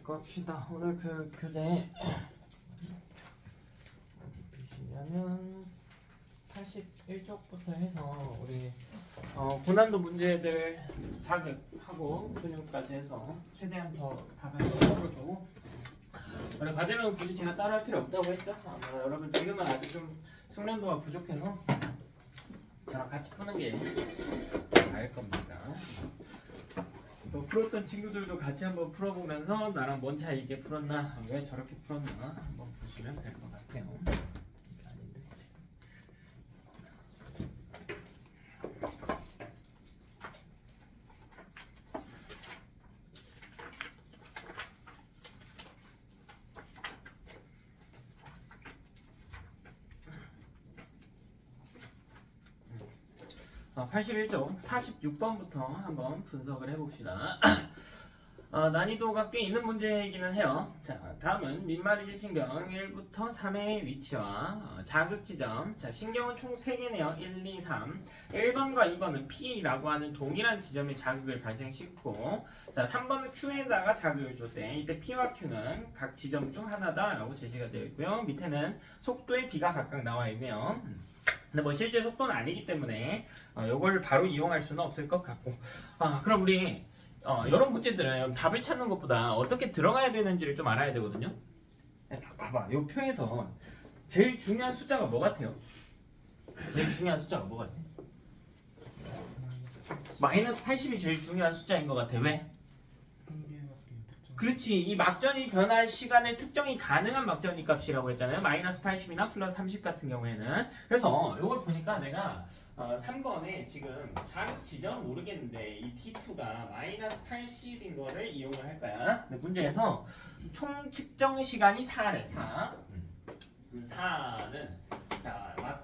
갑시다. 오늘 그 교재 어디 보시냐면 81쪽부터 해서 우리 고난도 문제들 자극하고 근육까지 해서 최대한 다 같이 해볼 거고, 원래 과제는 굳이 제가 따로 할 필요 없다고 했죠. 아마 여러분 지금은 아직 좀 숙련도가 부족해서 저랑 같이 푸는 게 나을 겁니다. 풀었던 친구들도 같이 한번 풀어보면서 나랑 뭔 차이 있게 풀었나, 왜 저렇게 풀었나 한번 보시면 될 것 같아요. 아닌데 이제. 어, 81쪽 46번부터 한번 분석을 해봅시다. 난이도가 꽤 있는 문제이기는 해요. 자, 다음은 민마리지 신경 1부터 3의 위치와 자극 지점. 자, 신경은 총 3개네요. 1, 2, 3. 1번과 2번은 P라고 하는 동일한 지점에 자극을 발생시키고, 자, 3번은 Q에다가 자극을 줬대. 이때 P와 Q는 각 지점 중 하나다라고 제시가 되어 있고요. 밑에는 속도의 B가 각각 나와 있네요. 근데 뭐 실제 속도는 아니기 때문에 이걸 바로 이용할 수는 없을 것 같고, 그럼 우리 이런 문제들은 답을 찾는 것보다 어떻게 들어가야 되는지를 좀 알아야 되거든요. 딱 봐봐. 이 표에서 제일 중요한 숫자가 뭐 같아요? 제일 중요한 숫자가 뭐 같지? 마이너스 80이 제일 중요한 숫자인 것 같아. 왜? 그렇지. 이 막전이 변할 시간에 특정이 가능한 막전이 값이라고 했잖아요. 마이너스 80이나 플러스 30 같은 경우에는. 그래서 이걸 보니까 내가 3번에 지금 자극 지점 모르겠는데 이 T2가 마이너스 80인 거를 이용을 할 거야. 근데 문제에서 총 측정 시간이 4래. 4. 4는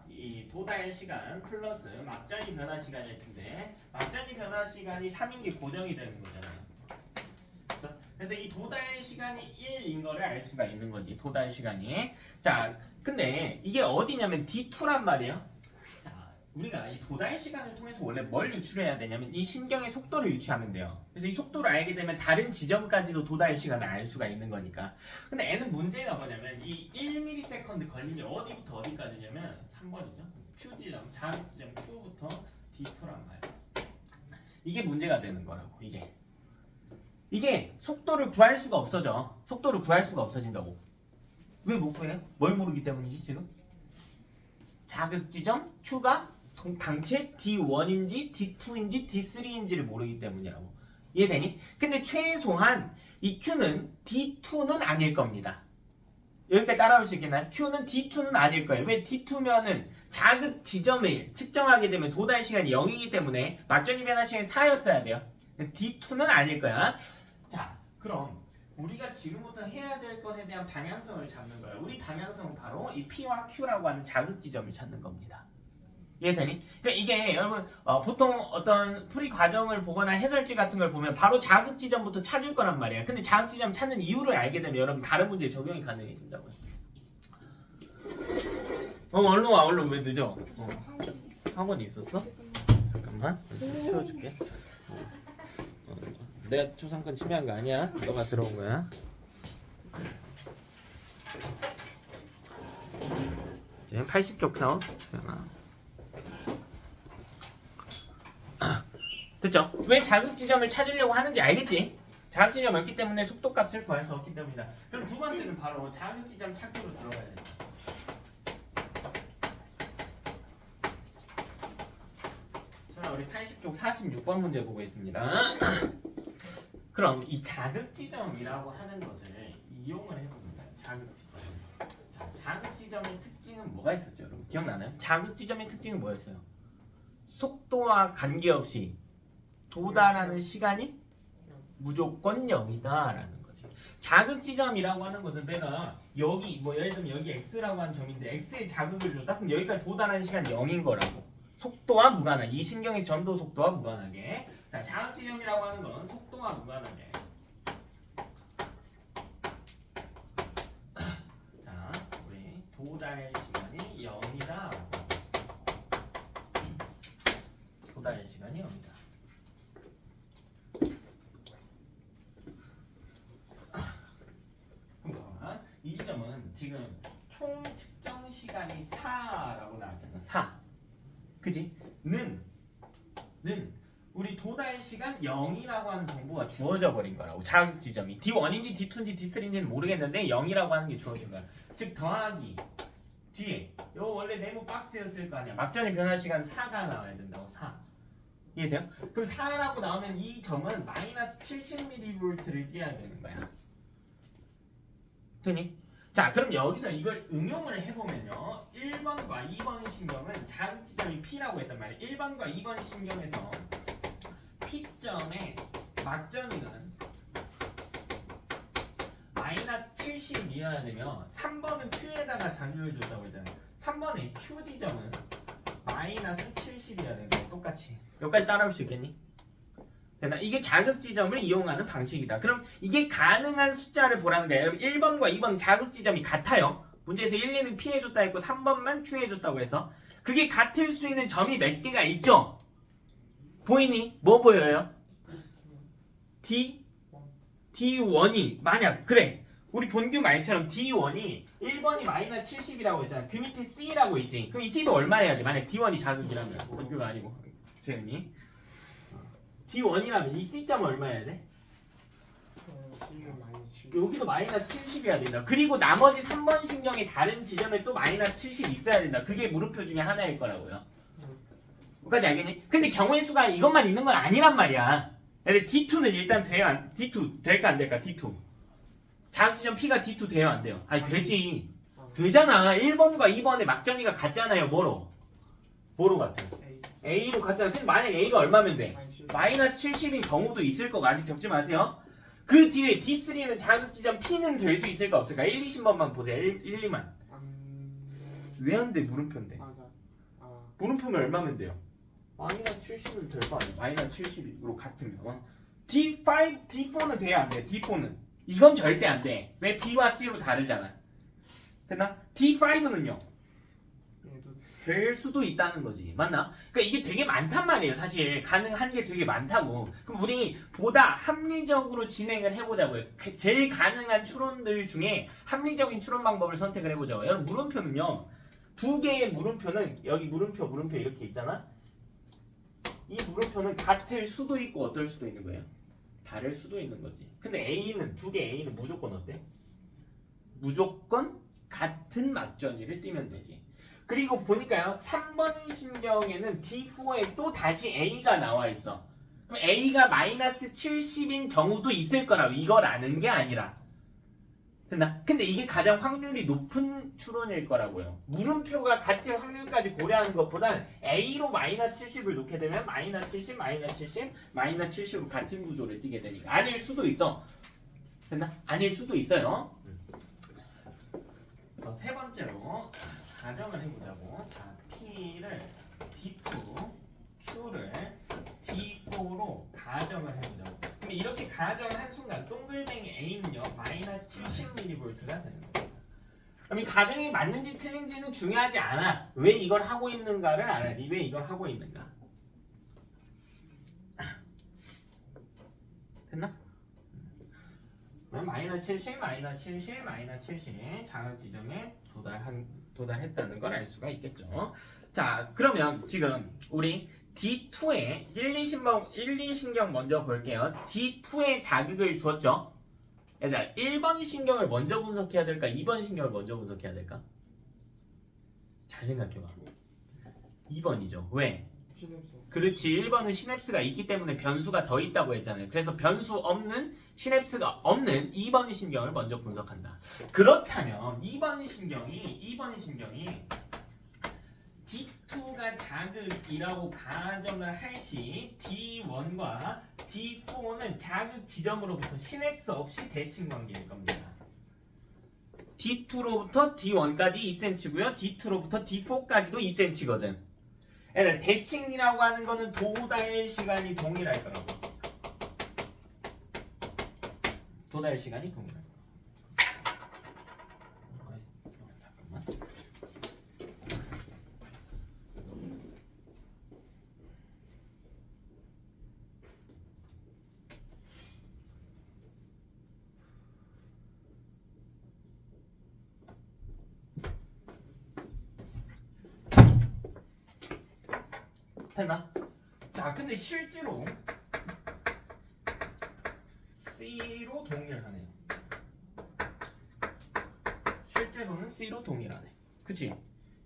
이 도달 시간 플러스 막전이 변화 시간일 텐데, 막전이 변화 시간이 3인 게 고정이 되는 거잖아요. 그래서 이 도달 시간이 1인 거를 알 수가 있는 거지. 도달 시간이. 자, 근데 이게 어디냐면 D2란 말이에요. 자, 우리가 이 도달 시간을 통해서 원래 뭘 유출해야 되냐면 이 신경의 속도를 유추하면 돼요. 그래서 이 속도를 알게 되면 다른 지점까지도 도달 시간을 알 수가 있는 거니까. 근데 얘는 문제가 뭐냐면 이 1ms 걸리면 어디부터 어디까지냐면 3번이죠. Q 지점, 자극 지점 Q부터 D2란 말이에요. 이게 문제가 되는 거라고. 이게 속도를 구할 수가 없어져. 속도를 구할 수가 없어진다고. 왜 못 구해요? 뭘 모르기 때문이지 지금? 자극 지점 Q가 당체 D1인지 D2인지 D3인지를 모르기 때문이라고. 이해되니? 근데 최소한 이 Q는 D2는 아닐 겁니다. 여기까지 따라올 수 있겠나요? Q는 D2는 아닐 거예요. 왜? D2면은 자극 지점을 측정하게 되면 도달 시간이 0이기 때문에 막전이 변화 시간이 4였어야 돼요. D2는 아닐 거야. 자, 그럼 우리가 지금부터 해야 될 것에 대한 방향성을 잡는 거예요. 우리 방향성은 바로 이 P와 Q라고 하는 자극 지점을 찾는 겁니다. 이해되니? 그러니까 이게 여러분 보통 어떤 풀이 과정을 보거나 해설지 같은 걸 보면 바로 자극 지점부터 찾을 거란 말이야. 근데 자극 지점 찾는 이유를 알게 되면 여러분 다른 문제에 적용이 가능해진다고요. 얼른 와. 얼른. 왜 늦어? 학원이 있었어? 잠깐만 치워줄게. 내가 초상권 침해한 거 아니야? 너가 들어온 거야. 지금 80쪽 나온. 됐죠? 왜 자극 지점을 찾으려고 하는지 알겠지? 자극 지점이 없기 때문에 속도값을 구할 수 없기 때문이다. 그럼 두 번째는 바로 자극 지점 찾기로 들어가야 돼. 자, 우리 80쪽 46번 문제 보고 있습니다. 그럼 이 자극 지점이라고 하는 것을 이용을 해봅니다. 자극 지점. 자, 자극 지점의 특징은 뭐가 있었죠, 여러분? 기억나나요? 자극 지점의 특징은 뭐였어요? 속도와 관계없이 도달하는 시간이 무조건 0이다라는 거지. 자극 지점이라고 하는 것은 내가 여기 뭐 예를 들면 여기 x라고 하는 점인데 x에 자극을 줬다? 그럼 여기까지 도달하는 시간이 0인 거라고. 속도와 무관하게, 이 신경의 전도 속도와 무관하게. 자, 자극 지점이라고 하는 건 속도와 무관하게. 자, 우리 도달 시간이 0이다. 도달 시간이 0이다. 지금 총 측정 시간이 4라고 나왔잖아. 4. 그지? 는 우리 도달 시간 0이라고 하는 정보가 주어져 버린 거라고. 자극 지점이 D1인지 D2인지 D3인지는 모르겠는데 0이라고 하는 게 주어진 거야. 즉 더하기 뒤에 요 원래 네모 박스였을 거 아니야. 막전이 변화 시간 4가 나와야 된다고. 4. 이해돼요? 그럼 4라고 나오면 이 점은 마이너스 70mV를 띄어야 되는 거야. 되니? 자, 그럼 여기서 이걸 응용을 해보면요. 1번과 2번 신경은 자극 지점이 P라고 했단 말이에요. 1번과 2번 신경에서 P점의 막전이는 마이너스 70이어야 되며 3번은 Q에다가 자극을 줬다고 했잖아요. 3번의 Q 지점은 마이너스 70이어야 되는 거 똑같이. 여기까지 따라올 수 있겠니? 이게 자극 지점을 이용하는 방식이다. 그럼 이게 가능한 숫자를 보라는 거예요. 1번과 2번 자극 지점이 같아요. 문제에서 1, 2는 P해줬다 했고 3번만 Q해줬다고 해서 그게 같을 수 있는 점이 몇 개가 있죠? 보이니? 뭐 보여요? D1이 만약 그래 우리 본규 말처럼 D1이 1번이 마이너스 70이라고 했잖아. 그 밑에 C라고 있지. 그럼 이 C도 얼마 해야 돼? 만약 D1이 자극이라면 본규가 아니고 재현이 D1이라면 이 C점 얼마 해야 돼? 여기도 마이너스 70이어야 된다. 그리고 나머지 3번 신경의 다른 지점에 또 마이너스 70 있어야 된다. 그게 물음표 중에 하나일 거라고요. 여기까지 알겠니? 근데 경우의 수가 이것만 있는 건 아니란 말이야. 근데 D2는 일단 돼요? D2 될까 안 될까? D2 자극지점 P가 D2 돼요? 안 돼요? 아니 되지. 되잖아. 1번과 2번의 막전이가 같잖아요. 뭐로 같아? A로 같잖아. 근데 만약 A가 얼마면 돼? 마이너스 70인 경우도 있을 거고 아직 적지 마세요. 그 뒤에 D3는 자극지점 P는 될 수 있을까 없을까? 1, 20번만 보세요. 1, 2만 왜 안 돼? 물음표인데 물음표면 얼마면 돼요? 마이너스 70은 될 거 아니야. 마이너스 70으로 같으면 D5, D4는 돼야 안 돼. D4는 이건 절대 안 돼. 왜? B와 C로 다르잖아. 됐나? D5는요? 될 수도 있다는 거지. 맞나? 그러니까 이게 되게 많단 말이에요. 사실 가능한 게 되게 많다고. 그럼 우리 보다 합리적으로 진행을 해보자고요. 제일 가능한 추론들 중에 합리적인 추론 방법을 선택을 해보자고요. 여러분 물음표는요. 두 개의 물음표는 여기 물음표 이렇게 있잖아. 이 물음표는 같을 수도 있고 어떨 수도 있는 거예요. 다를 수도 있는 거지. 근데 A는 두 개 A는 무조건 어때? 무조건 같은 막전위를 띄면 되지. 그리고 보니까요 3번 신경에는 D4에 또 다시 A가 나와 있어. 그럼 A가 마이너스 70인 경우도 있을 거라고. 이걸 아는 게 아니라. 됐나? 근데 이게 가장 확률이 높은 추론일 거라고요. 물음표가 같은 확률까지 고려하는 것보단 A로 마이너스 70을 놓게 되면 마이너스 70, 마이너스 70, 마이너스 70으로 같은 구조를 띄게 되니까. 아닐 수도 있어. 됐나? 아닐 수도 있어요. 세 번째로 가정을 해보자고. 자, P를 D2, Q를 D4로 가정을 해보자고. 그럼 이렇게 가정한 순간 동글뱅이 A는요 마이너스 70mV가 되는 거예요. 그럼 이 가정이 맞는지 틀린지는 중요하지 않아. 왜 이걸 하고 있는가를 알아야 돼. 왜 이걸 하고 있는가. 됐나? 마이너스 70, 마이너스 70, 마이너스 70 자극 지점에 도달했다는 걸 알 수가 있겠죠. 자, 그러면 지금 우리 D2에 1, 2 신경 먼저 볼게요. D2에 자극을 주었죠. 얘들아, 1번 신경을 먼저 분석해야 될까? 2번 신경을 먼저 분석해야 될까? 잘 생각해봐. 2번이죠. 왜? 그렇지. 1번은 시냅스가 있기 때문에 변수가 더 있다고 했잖아요. 그래서 변수 없는 시냅스가 없는 2번 신경을 먼저 분석한다. 그렇다면 2번 신경이 D2가 자극이라고 가정을 할 시 D1과 D4는 자극 지점으로부터 시냅스 없이 대칭 관계일 겁니다. D2로부터 D1까지 2cm고요. D2로부터 D4까지도 2cm거든. 대칭이라고 하는 거는 도달 시간이 동일할 거라고. 도달 시간이 동일할 거라고. 잠깐만. 됐나? 자, 근데 실제로 C로 동일하네요. 실제로는 C로 동일하네. 그치?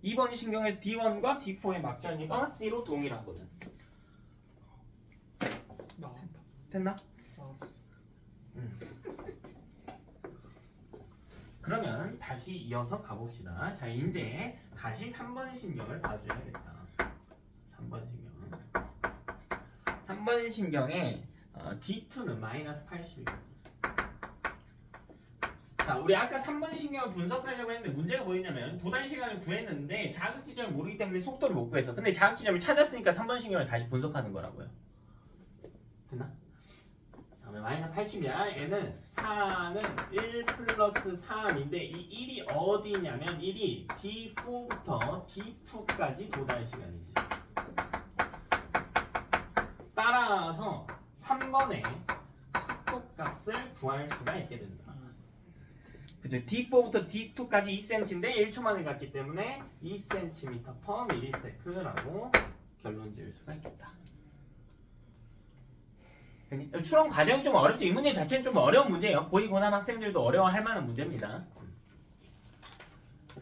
2번 신경에서 D1과 D4의 막전이가 C로 동일하거든. 나왔다. 됐나? 나왔어. 그러면 다시 이어서 가봅시다. 자, 이제 다시 3번 신경을 봐줘야겠다. 3번 신경. 3번 신경에 D2는 마이너스 80이고. 자, 우리 아까 3번 신경을 분석하려고 했는데 문제가 뭐였냐면 도달 시간을 구했는데 자극 지점을 모르기 때문에 속도를 못 구했어. 근데 자극 지점을 찾았으니까 3번 신경을 다시 분석하는 거라고요. 됐나? 다음에 마이너스 80이야. 얘는 4는 1 플러스 3인데 이 1이 어디냐면 1이 D4부터 D2까지 도달 시간이지. 따라서 3번에 속도값을 구할 수가 있게 된다. 그죠? D4부터 D2까지 2cm인데 1초 만에 갔기 때문에 2cm/ms라고 결론 지을 수가 있겠다. 추론 과정이 좀 어렵죠. 이 문제 자체는 좀 어려운 문제예요. 고2, 고3 학생들도 어려워할 만한 문제입니다.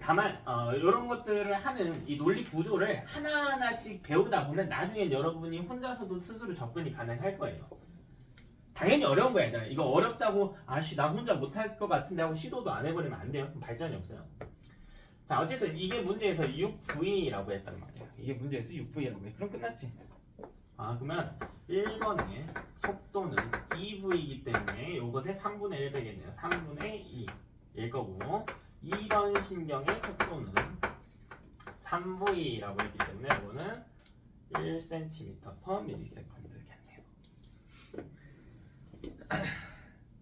다만 이런 것들을 하는 이 논리 구조를 하나하나씩 배우다 보면 나중엔 여러분이 혼자서도 스스로 접근이 가능할 거예요. 당연히 어려운 거야 얘들아. 이거 어렵다고 아씨 나 혼자 못할 것 같은데 하고 시도도 안 해버리면 안 돼요. 그럼 발전이 없어요. 자, 어쨌든 이게 문제에서 6V라고 했단 말이야. 이게 문제에서 6V라고 해. 그럼 끝났지. 그러면 1번의 속도는 2V이기 때문에 이것의 3분의 1 되겠네요. 3분의 2일 거고 2번 신경의 속도는 3V라고 했기 때문에 이거는 1cm/ms 되겠네요.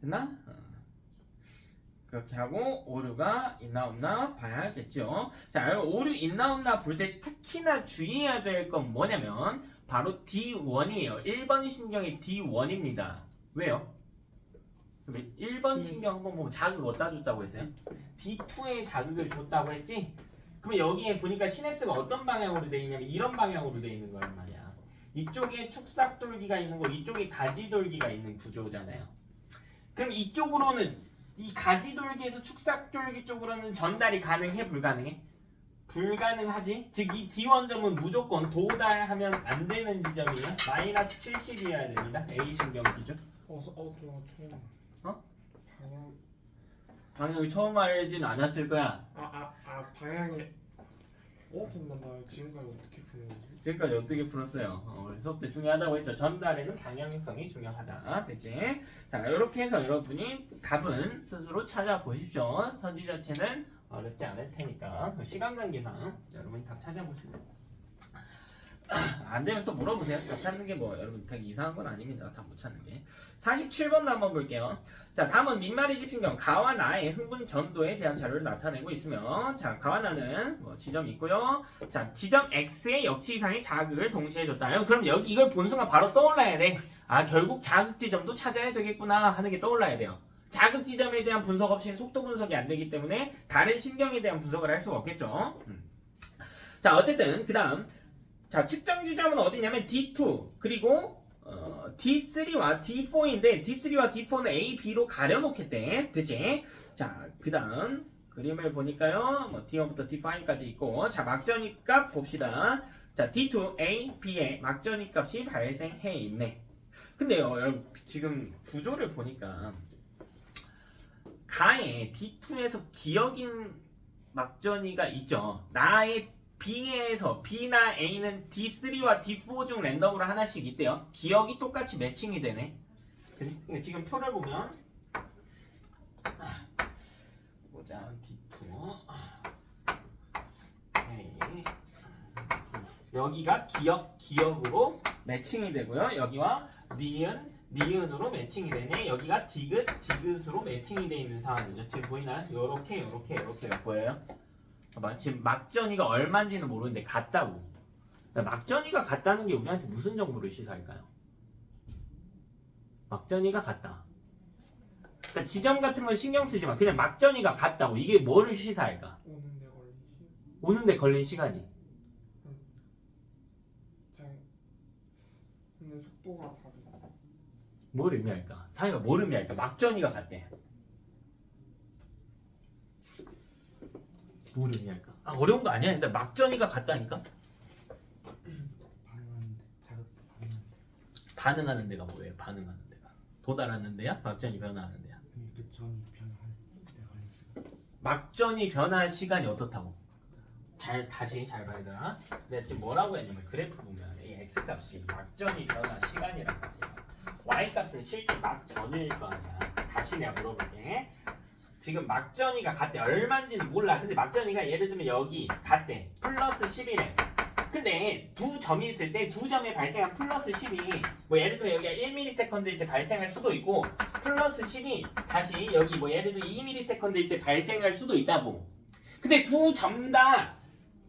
됐나? 그렇게 하고 오류가 있나 없나 봐야겠죠. 자, 오류 있나 없나 볼 때 특히나 주의해야 될 건 뭐냐면 바로 D1이에요. 1번 신경의 D1입니다. 왜요? 1번 신경 한번 보면 자극 어디다 줬다고 했어요? D2에 자극을 줬다고 했지? 그러면 여기에 보니까 시냅스가 어떤 방향으로 돼 있냐면 이런 방향으로 돼 있는 거란 말이야. 이쪽에 축삭돌기가 있는 거, 이쪽에 가지돌기가 있는 구조잖아요. 그럼 이쪽으로는 이 가지돌기에서 축삭돌기 쪽으로는 전달이 가능해? 불가능해? 불가능하지? 즉 이 D1점은 무조건 도달하면 안 되는 지점이에요. 마이너스 70이어야 됩니다. A 신경 기준. 저 처음. 어? 방향. 방향을 처음 알진 않았을 거야. 방향에. 잠깐만 나 지금까지 어떻게 푸는 거지? 지금까지 어떻게 풀었어요? 수업 때 중요하다고 했죠. 전달에는 방향성이 중요하다. 됐지? 자, 이렇게 해서 여러분이 답은 스스로 찾아보십시오. 선지 자체는 어렵지 않을 테니까 시간 관계상 여러분이 답 찾아보시면 안 되면 또 물어보세요. 답 찾는 게 뭐 여러분 되게 이상한 건 아닙니다. 답 못 찾는 게. 47번도 한번 볼게요. 자, 다음은 민말의 집신경 가와 나의 흥분 전도에 대한 자료를 나타내고 있으며, 자, 가와 나는 뭐 지점이 있고요. 자, 지점 X의 역치 이상의 자극을 동시에 줬다. 그럼 여기 이걸 본 순간 바로 떠올라야 돼. 결국 자극 지점도 찾아야 되겠구나 하는 게 떠올라야 돼요. 자극 지점에 대한 분석 없이는 속도 분석이 안 되기 때문에 다른 신경에 대한 분석을 할 수가 없겠죠. 자, 어쨌든 그 다음 자, 측정 지점은 어디냐면 D2 그리고 D3와 D4인데 D3와 D4는 A, B로 가려놓겠대. 되지? 자, 그 다음 그림을 보니까요. 뭐 D1부터 D5까지 있고, 자, 막전이 값 봅시다. 자, D2, A, B의 막전이 값이 발생해 있네. 근데요, 여러분 지금 구조를 보니까 가에 D2에서 기억인 막전이가 있죠. 나의 B에서 B나 A는 D3와 D4 중 랜덤으로 하나씩 있대요. 기억이 똑같이 매칭이 되네. 지금 표를 보면 보자. D2 A 여기가 기억으로 매칭이 되고요. 여기와 니은으로 매칭이 되네. 여기가 디귿으로 매칭이 되어 있는 상황이죠. 지금 보이나요? 요렇게 보여요? 지금 막전이가 얼마인지는 모르는데 같다고. 막전이가 같다는 게 우리한테 무슨 정보를 시사할까요? 막전이가 같다. 그러니까 지점 같은 건 신경 쓰지 마. 그냥 막전이가 같다고. 이게 뭐를 시사할까? 오는데 걸린 시간. 오는데 걸린 시간이. 속도가 다르다. 뭘 의미할까? 상이가 뭘 의미할까? 막전이가 같대. 뭘 의미할까? 아 어려운 거 아니야? 근데 막전이가 같다니까? 반응하는데 자극도 반응하는데. 반응하는 데가 뭐예요? 반응하는 데가 도달하는 데야? 막전이 변화하는 데야? 아니 그 전이 변할 때 걸린 시간. 막전이 변할 시간이 어떻다고? 다시 잘 봐야 되나? 내가 지금 뭐라고 했냐면 그래프 보면 이 x 값이 막전이 변화 시간이란 말이야. y 값은 실제 막전일 거 아니야. 다시 내가 물어볼게. 지금 막전이가 같대. 얼마인지는 몰라. 근데 막전이가 예를 들면 여기 같대. 플러스 10이래. 근데 두 점이 있을 때 두 점에 발생한 플러스 10이 뭐 예를 들면 여기가 1ms일 때 발생할 수도 있고 플러스 10이 다시 여기 뭐 예를 들면 2ms일 때 발생할 수도 있다고. 근데 두 점 다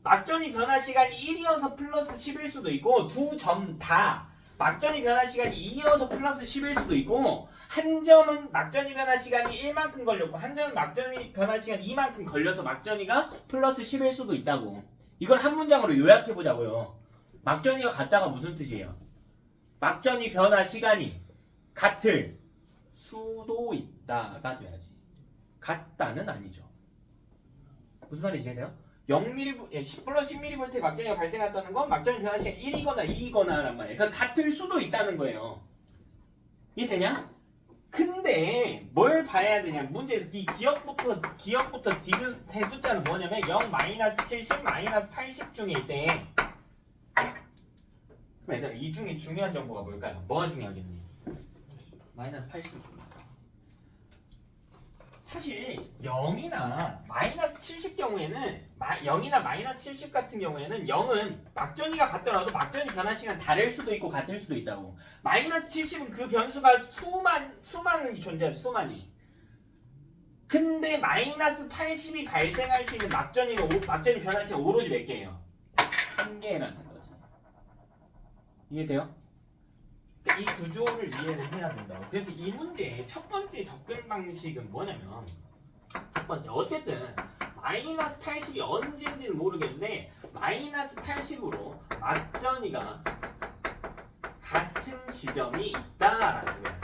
막전이 변화 시간이 1이어서 플러스 10일 수도 있고 두 점 다 막전이 변화 시간이 2이어서 플러스 10일 수도 있고 한 점은 막전이 변화 시간이 1만큼 걸렸고 한 점은 막전이 변화 시간이 2만큼 걸려서 막전이가 플러스 10일 수도 있다고. 이걸 한 문장으로 요약해 보자고요. 막전이가 같다가 무슨 뜻이에요? 막전이 변화 시간이 같을 수도 있다가 돼야지. 같다는 아니죠. 무슨 말인지 이해돼요? 0mm, 10 플러스 10mV 막전이가 발생했다는 건 막전이 변화 시간 1이거나 2이거나란 말이에요. 그러니까 같을 수도 있다는 거예요. 이해되냐? 근데 뭘 봐야 되냐? 문제에서 이 기억부터 디귿의 숫자는 뭐냐면 0, 마이너스 70, 마이너스 80 중에 있대. 그럼 얘들아 이 중에 중요한 정보가 뭘까요? 뭐가 중요하겠니? 마이너스 80이 중요하다. 사실 0이나 마이너스 70 경우에는 0이나 마이너스 70 같은 경우에는 0은 막전이가 같더라도 막전이 변화 시간 다를 수도 있고 같을 수도 있다고. 마이너스 70은 그 변수가 수만이 존재하죠. 수만이. 근데 마이너스 80이 발생할 수 있는 막전이 변화 시간 오로지 몇 개예요? 한 개라는 거지. 이해돼요? 그러니까 이 구조를 이해를 해야 된다고. 그래서 이 문제의 첫 번째 접근 방식은 뭐냐면 첫 번째 어쨌든 마이너스 80이 언제인지는 모르겠는데 마이너스 80으로 막전이가 같은 지점이 있다라는 거야.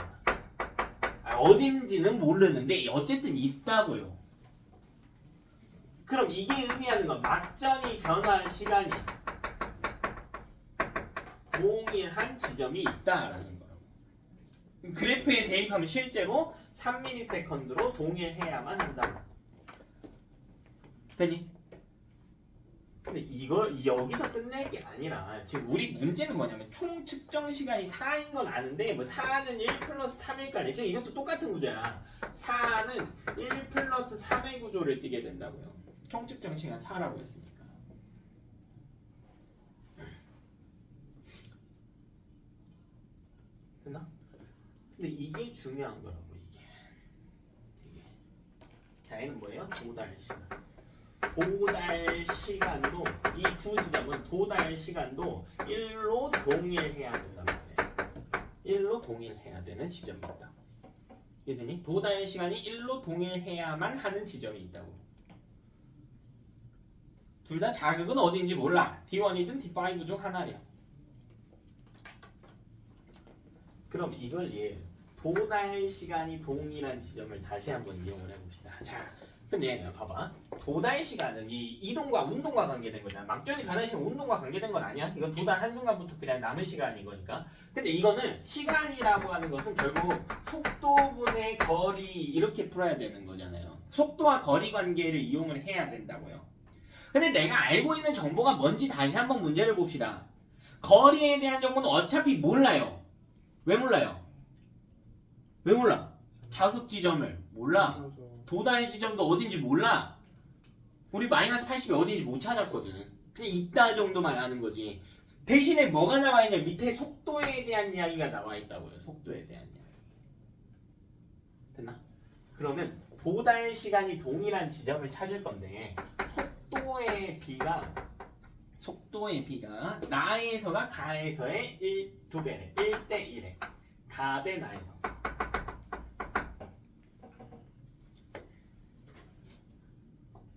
어딘지는 모르는데 어쨌든 있다고요. 그럼 이게 의미하는 건 막전이 변화한 시간이 동일한 지점이 있다라는 거라고. 그래프에 대입하면 실제로 3ms로 동일해야만 한다. 되니? 근데 이걸 여기서 끝낼 게 아니라 지금 우리 문제는 뭐냐면 총 측정 시간이 4인 건 아는데 뭐 4는 1 플러스 3일까 이렇게 이것도 똑같은 구조야. 4는 1 플러스 3의 구조를 띠게 된다고요. 총 측정 시간 4라고 했으니까. 됐나? 근데 이게 중요한 거라고 이게. 자 얘는 뭐예요? 도달 시간. 도달 시간도 이 두 지점은 도달 시간도 1로 동일해야 된단 말이에요. 1로 동일해야 되는 지점이 있다. 이해되니? 도달 시간이 1로 동일해야만 하는 지점이 있다고. 둘 다 자극은 어딘지 몰라. D1이든 D5 중 하나야. 그럼 이걸 도달 시간이 동일한 지점을 다시 한번 이용을 해봅시다. 자, 근데 봐봐. 도달 시간은 이 이동과 운동과 관계된 거잖아. 막전이 변화 시간 운동과 관계된 건 아니야. 이건 도달 한순간부터 그냥 남은 시간인 거니까. 근데 이거는 시간이라고 하는 것은 결국 속도분의 거리 이렇게 풀어야 되는 거잖아요. 속도와 거리 관계를 이용을 해야 된다고요. 근데 내가 알고 있는 정보가 뭔지 다시 한번 문제를 봅시다. 거리에 대한 정보는 어차피 몰라요. 왜 몰라요? 왜 몰라? 자극 지점을 몰라. 맞아. 도달 지점도 어딘지 몰라. 우리 마이너스 80이 어딘지 못 찾았거든. 그냥 있다 정도만 아는 거지. 대신에 뭐가 나와 있냐? 밑에 속도에 대한 이야기가 나와 있다고요. 속도에 대한 이야기. 됐나? 그러면 도달 시간이 동일한 지점을 찾을 건데 속도의 비가 나에서가 가에서의 2배래. 1대 1에. 가 대 나에서.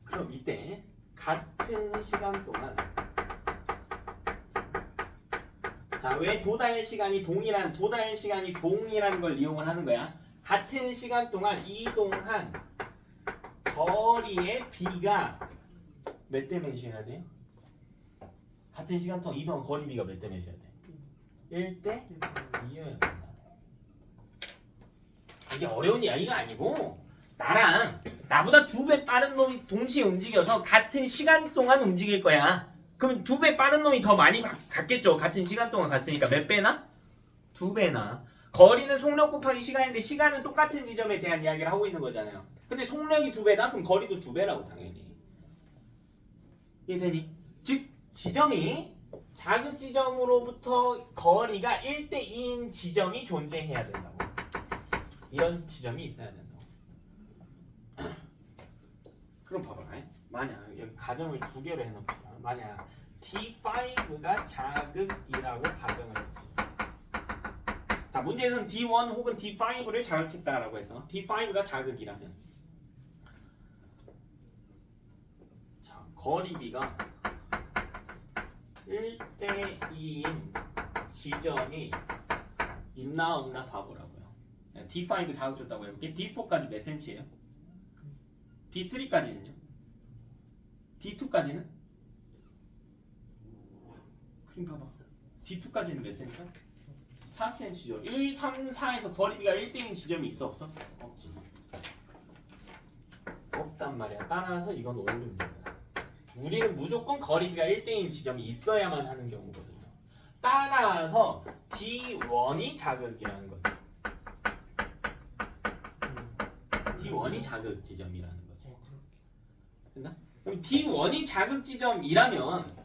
그럼 이때 같은 시간 동안 자, 왜 도달 시간이 동이라는 걸 이용을 하는 거야? 같은 시간 동안 이동한 거리의 비가 몇 대 몇이어야 돼요? 같은 시간 동안 이동한 거리 비가 몇 대 몇이어야 돼? 1대 2여야 된다. 이게 어려운 이야기가 아니고 나보다 2배 빠른 놈이 동시에 움직여서 같은 시간 동안 움직일 거야. 그럼 2배 빠른 놈이 더 많이 갔겠죠. 같은 시간 동안 갔으니까 몇 배나? 2배나. 거리는 속력 곱하기 시간인데 시간은 똑같은 지점에 대한 이야기를 하고 있는 거잖아요. 근데 속력이 2배다? 그럼 거리도 2배라고 당연히. 이해되니? 즉 지점이 자극 지점으로부터 거리가 1대2인 지점이 존재해야 된다고. 이런 지점이 있어야 된다고. 그럼 봐봐. 만약 여기 가정을 2개로 해놓자. 만약 D5가 자극이라고 가정을 해보자. 자, 문제에서는 D1 혹은 D5를 자극했다라고 해서 D5가 자극이라면 자, 거리비가 1대2인 지점이 있나 없나 봐보라고요. D5 자극 줬다고 해볼게. D4까지 몇 cm예요? D3까지는요? D2까지는? 그림 봐봐. D2까지는 몇 cm야? 4cm죠. 1, 3, 4에서 거리비가 1대인 지점이 있어 없어? 없지. 없단 말이야. 따라서 이건 오류입니다. 우리는 무조건 거리비가 1대인 지점이 있어야만 하는 경우거든요. 따라서 D1이 자극이라는 거지. D1이 자극 지점이라는 거지. 됐나? 그럼 D1이 자극 지점이라면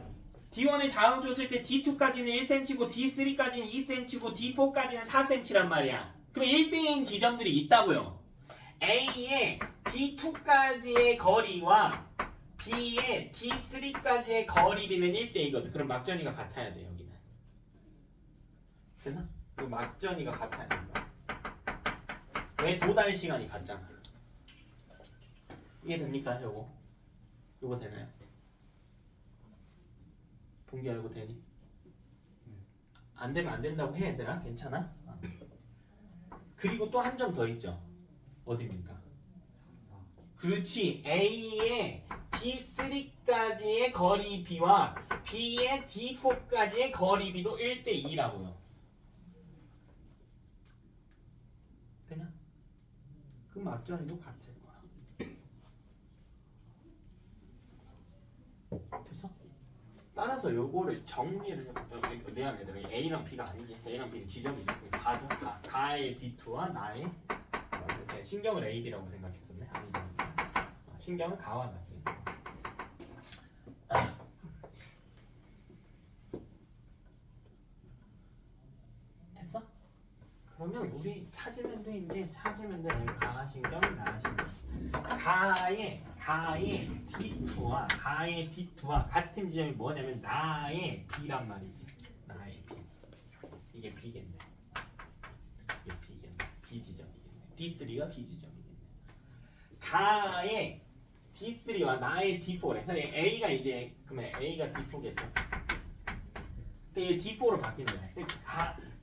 D1에 자극 줬을 때 D2까지는 1cm고 D3까지는 2cm고 D4까지는 4cm란 말이야. 그럼 1대인 지점들이 있다고요. A의 D2까지의 거리와 B의 D3까지의 거리비는 1대2거든. 그럼 막전이가 같아야 돼 여기는. 됐나? 그럼 막전이가 같아야 된다. 왜 도달 시간이 같잖아. 이해됩니까? 요거 되나요? 본게 알고 되니? 안 되면 안 된다고 해 얘들아. 괜찮아? 그리고 또 한 점 더 있죠. 어디입니까? 그렇지. A의 D3까지의 거리 B와 B의 D4까지의 거리 B도 1대2라고요. 되냐? 그 막전이도 같을 거야. 됐어? 따라서 요거를 정리를 해보자. 미안해 얘들아. A랑 B가 아니지. A랑 B는 지점이죠. 가의 D2와 나의 신경을 A, B라고 생각했었네. 아니지. 신경은 가와 나지. 됐어? 그러면 우리 찾으면 돼. 이제 찾으면 돼. 가신경, 나신경. 가의 D2와 같은 지점이 뭐냐면 나의 B란 말이지. 나의 B. 이게 B겠네. 이게 B겠네. B 지점이겠네. D3가 B 지점이겠네. 가의 D3와 나의 D4래. 근데 A가 이제 그러면 A가 D4겠죠. 근데 D4로 바뀌는 거야.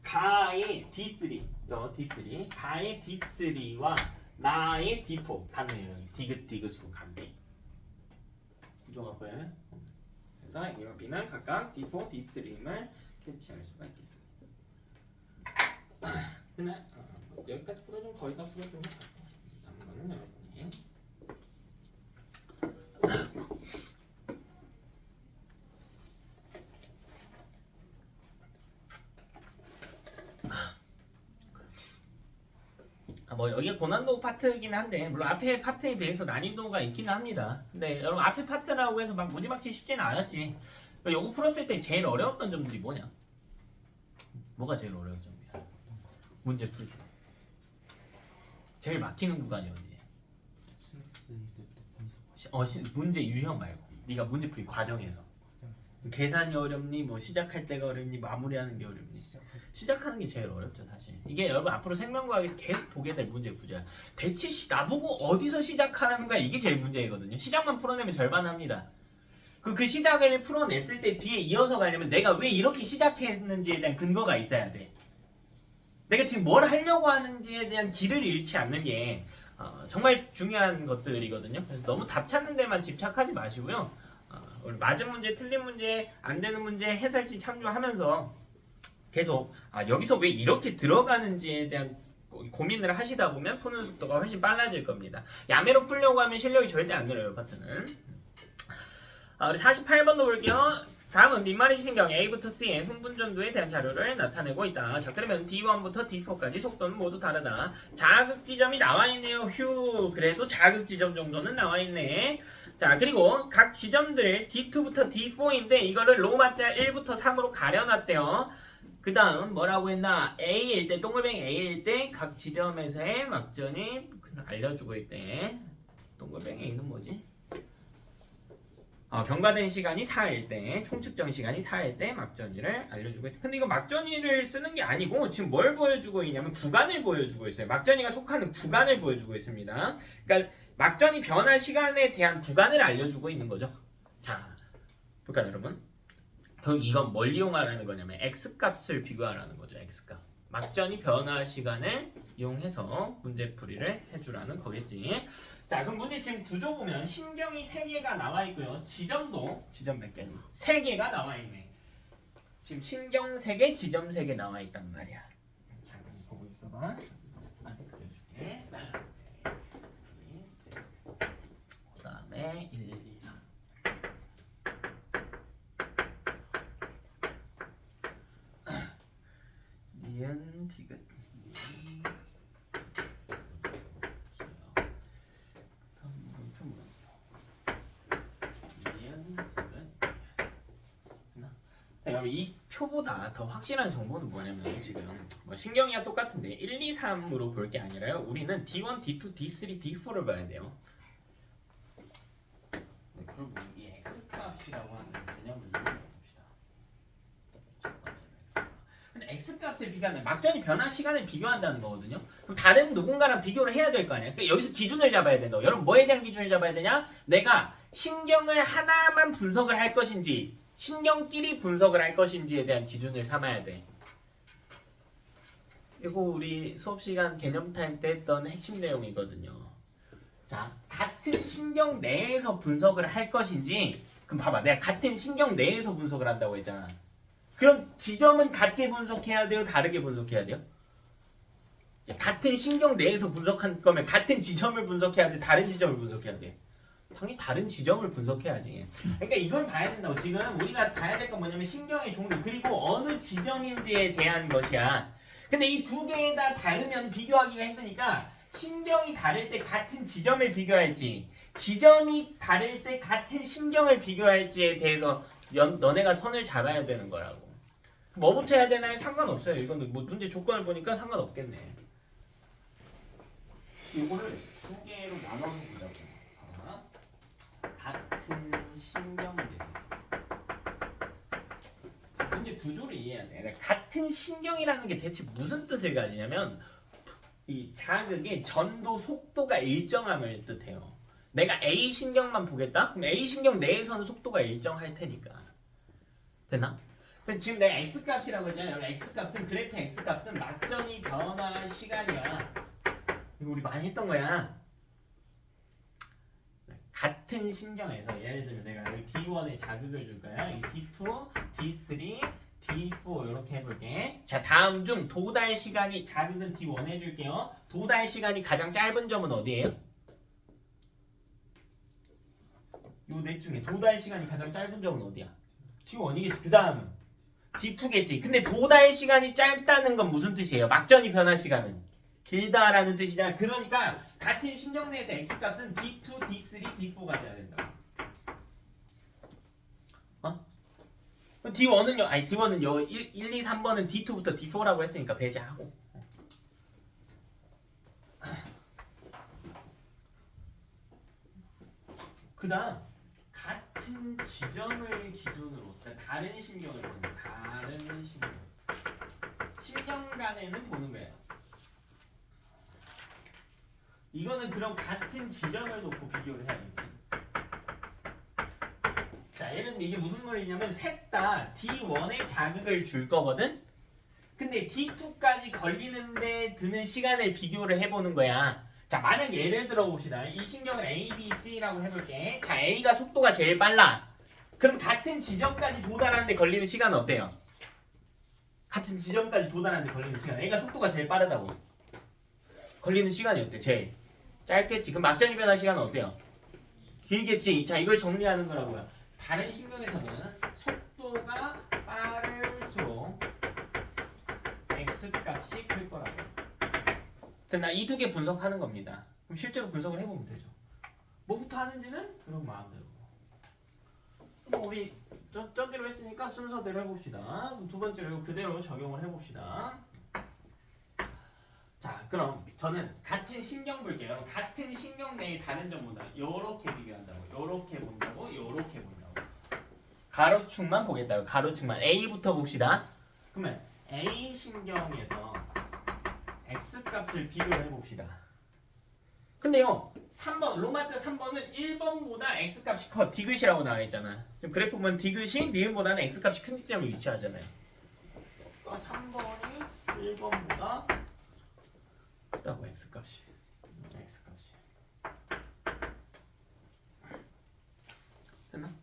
가의 D3, D3, 가의 D3와 나의 D4 같네요. 디귿디귿으로 같네. 구조가 보여요? 그래서 A와 B는 각각 D4, D3를 캐치할 수가 있겠습니다. 그날 여기까지 풀어주면 거의 다 풀어주는 것 같아요. 이거는 여러분이 뭐 여기가 고난도 파트이긴 한데 물론 앞에 파트에 비해서 난이도가 있기는 합니다. 근데 여러분 앞에 파트라고 해서 막 무지막지 쉽지는 않았지. 요거 풀었을 때 제일 어려웠던 점들이 뭐냐? 뭐가 제일 어려운 점이야? 문제 풀 때 제일 막히는 구간이 어디야? 문제 유형 말고 네가 문제 풀이 과정에서 계산이 어렵니? 뭐 시작할 때가 어렵니? 마무리하는 게 어렵니? 시작하는 게 제일 어렵죠 사실. 이게 여러분 앞으로 생명과학에서 계속 보게 될 문제 구조야. 대체 나보고 어디서 시작하라는 거야? 이게 제일 문제이거든요. 시작만 풀어내면 절반합니다. 그 시작을 풀어냈을 때 뒤에 이어서 가려면 내가 왜 이렇게 시작했는지에 대한 근거가 있어야 돼. 내가 지금 뭘 하려고 하는지에 대한 길을 잃지 않는 게 정말 중요한 것들이거든요. 그래서 너무 답 찾는 데만 집착하지 마시고요. 우리 맞은 문제, 틀린 문제, 안 되는 문제 해설지 참조하면서 계속 여기서 왜 이렇게 들어가는지에 대한 고민을 하시다 보면 푸는 속도가 훨씬 빨라질 겁니다. 야매로 풀려고 하면 실력이 절대 안 늘어요, 파트는. 우리 48번도 볼게요. 다음은 민말의 신경 A부터 C의 흥분전도에 대한 자료를 나타내고 있다. 자, 그러면 D1부터 D4까지 속도는 모두 다르다. 자극 지점이 나와 있네요. 휴, 그래도 자극 지점 정도는 나와 있네. 자, 그리고 각 지점들 D2부터 D4인데 이거를 로마자 1부터 3으로 가려놨대요. 그 다음 뭐라고 했나? A일 때, 동글뱅이 A일 때 각 지점에서의 막전이 알려주고 있대. 동글뱅이 A는 뭐지? 경과된 시간이 4일 때, 총측정 시간이 4일 때 막전이를 알려주고 있다. 근데 이거 막전이를 쓰는 게 아니고 지금 뭘 보여주고 있냐면 구간을 보여주고 있어요. 막전이가 속하는 구간을 보여주고 있습니다. 그러니까 막전이 변화 시간에 대한 구간을 알려주고 있는 거죠. 자, 볼까요, 여러분? 그럼 이건 뭘 이용하라는 거냐면 x값을 비교하라는 거죠. x값. 막전이 변화 시간을 이용해서 문제풀이를 해주라는 거겠지. 자, 그럼 문제 지금 구조 보면 신경이 3개가 나와 있고요. 지점도 지점 몇 개니? 3개가 나와 있네. 지금 신경 3개, 지점 3개 나와 있단 말이야. 자, 그럼 보고 있어봐. 안에 그려줄게. 그 다음에 1, 2, 3. 니은, 디귿. 이 표보다 더 확실한 정보는 뭐냐면 지금 신경이야 똑같은데 1, 2, 3으로 볼 게 아니라요. 우리는 D1, D2, D3, D4를 봐야 돼요. 네, 그리고 이 X값이라고 하는 개념을 이용해봅시다. 근데 X값을 비교하는 막전이 변화 시간을 비교한다는 거거든요. 그럼 다른 누군가랑 비교를 해야 될 거 아니야. 그러니까 여기서 기준을 잡아야 된다. 여러분 뭐에 대한 기준을 잡아야 되냐? 내가 신경을 하나만 분석을 할 것인지 신경끼리 분석을 할 것인지에 대한 기준을 삼아야 돼. 이거 우리 수업시간 개념 타임 때 했던 핵심 내용이거든요. 자, 같은 신경 내에서 분석을 할 것인지, 그럼 봐봐, 내가 같은 신경 내에서 분석을 한다고 했잖아. 그럼 지점은 같게 분석해야 돼요? 다르게 분석해야 돼요? 같은 신경 내에서 분석할 거면 같은 지점을 분석해야 돼? 다른 지점을 분석해야 돼? 당연히 다른 지점을 분석해야지. 그러니까 이걸 봐야 된다고. 지금 우리가 봐야 될 건 뭐냐면 신경의 종류 그리고 어느 지점인지에 대한 것이야. 근데 이 두 개에 다 다르면 비교하기가 힘드니까 신경이 다를 때 같은 지점을 비교할지 지점이 다를 때 같은 신경을 비교할지에 대해서 너네가 선을 잡아야 되는 거라고. 뭐부터 해야 되나요? 상관없어요. 이건 뭐 문제 조건을 보니까 상관없겠네. 이거를 두 개로 나눠서 보자고. 같은 신경들. 문제 구조를 이해해야 돼. 그러니까 같은 신경이라는 게 대체 무슨 뜻을 가지냐면 이 자극의 전도 속도가 일정함을 뜻해요. 내가 A 신경만 보겠다? 그럼 A 신경 내에서는 속도가 일정할 테니까. 됐나? 근데 지금 내가 X값이라고 했잖아요. X값은 그래프 X값은 막전이 변화 시간이야. 이거 우리 많이 했던 거야. 같은 신경에서 예를 들면 내가 여기 D1에 자극을 줄 거야. 이 D2, D3, D4 이렇게 해볼게. 자, 다음 중 도달 시간이 자극은 D1 해줄게요. 도달 시간이 가장 짧은 점은 어디예요? 요 넷 중에 도달 시간이 가장 짧은 점은 어디야? D1이겠지. 그 다음은 D2겠지. 근데 도달 시간이 짧다는 건 무슨 뜻이에요? 막전이 변화 시간은 길다라는 뜻이잖아. 그러니까 같은 신경 내에서 X값은 D2, D3, D4가 돼야 된다. D1은요? 아니 D1은요 1, 2, 3번은 D2부터 D4라고 했으니까 배제하고. 그 다음 같은 지점을 기준으로 다른 신경을 보는 다른 신경 간에는 보는 거예요. 이거는 그럼 같은 지점을 놓고 비교를 해야겠지. 자, 얘는 이게 무슨 말이냐면 셋 다 D1에 자극을 줄 거거든. 근데 D2까지 걸리는데 드는 시간을 비교를 해보는 거야. 자, 만약 예를 들어 봅시다. 이 신경을 A, B, C라고 해볼게. 자, A가 속도가 제일 빨라. 그럼 같은 지점까지 도달하는데 걸리는 시간은 어때요? 같은 지점까지 도달하는데 걸리는 시간. A가 속도가 제일 빠르다고. 걸리는 시간이 어때? 제일 짧겠지. 그럼 막전이 변화 시간은 어때요? 길겠지. 자, 이걸 정리하는 거라고요. 다른 신경에서는 속도가 빠를수록 X값이 클 거라고. 됐나? 이 두 개 분석하는 겁니다. 그럼 실제로 분석을 해보면 되죠. 뭐부터 하는지는 그럼 마음대로. 그럼 우리 저대로 했으니까 순서대로 해봅시다. 두 번째로 그대로 적용을 해봅시다. 자, 그럼 저는 같은 신경 볼게요. 같은 신경 내의 다른 점보다 요렇게 비교한다고. 요렇게 본다고. 요렇게 본다고. 가로축만 보겠다고. 가로축만. A부터 봅시다. 그러면 A 신경에서 X값을 비교를 해봅시다. 근데요, 3번, 로마자 3번은 1번보다 X값이 커. 디귿이라고 나와 있잖아. 지금 그래프 보면 디귿이 니은보다는 X값이 큰 지점에 위치하잖아요. 3번이 1번보다 크다고 X값이. 됐나?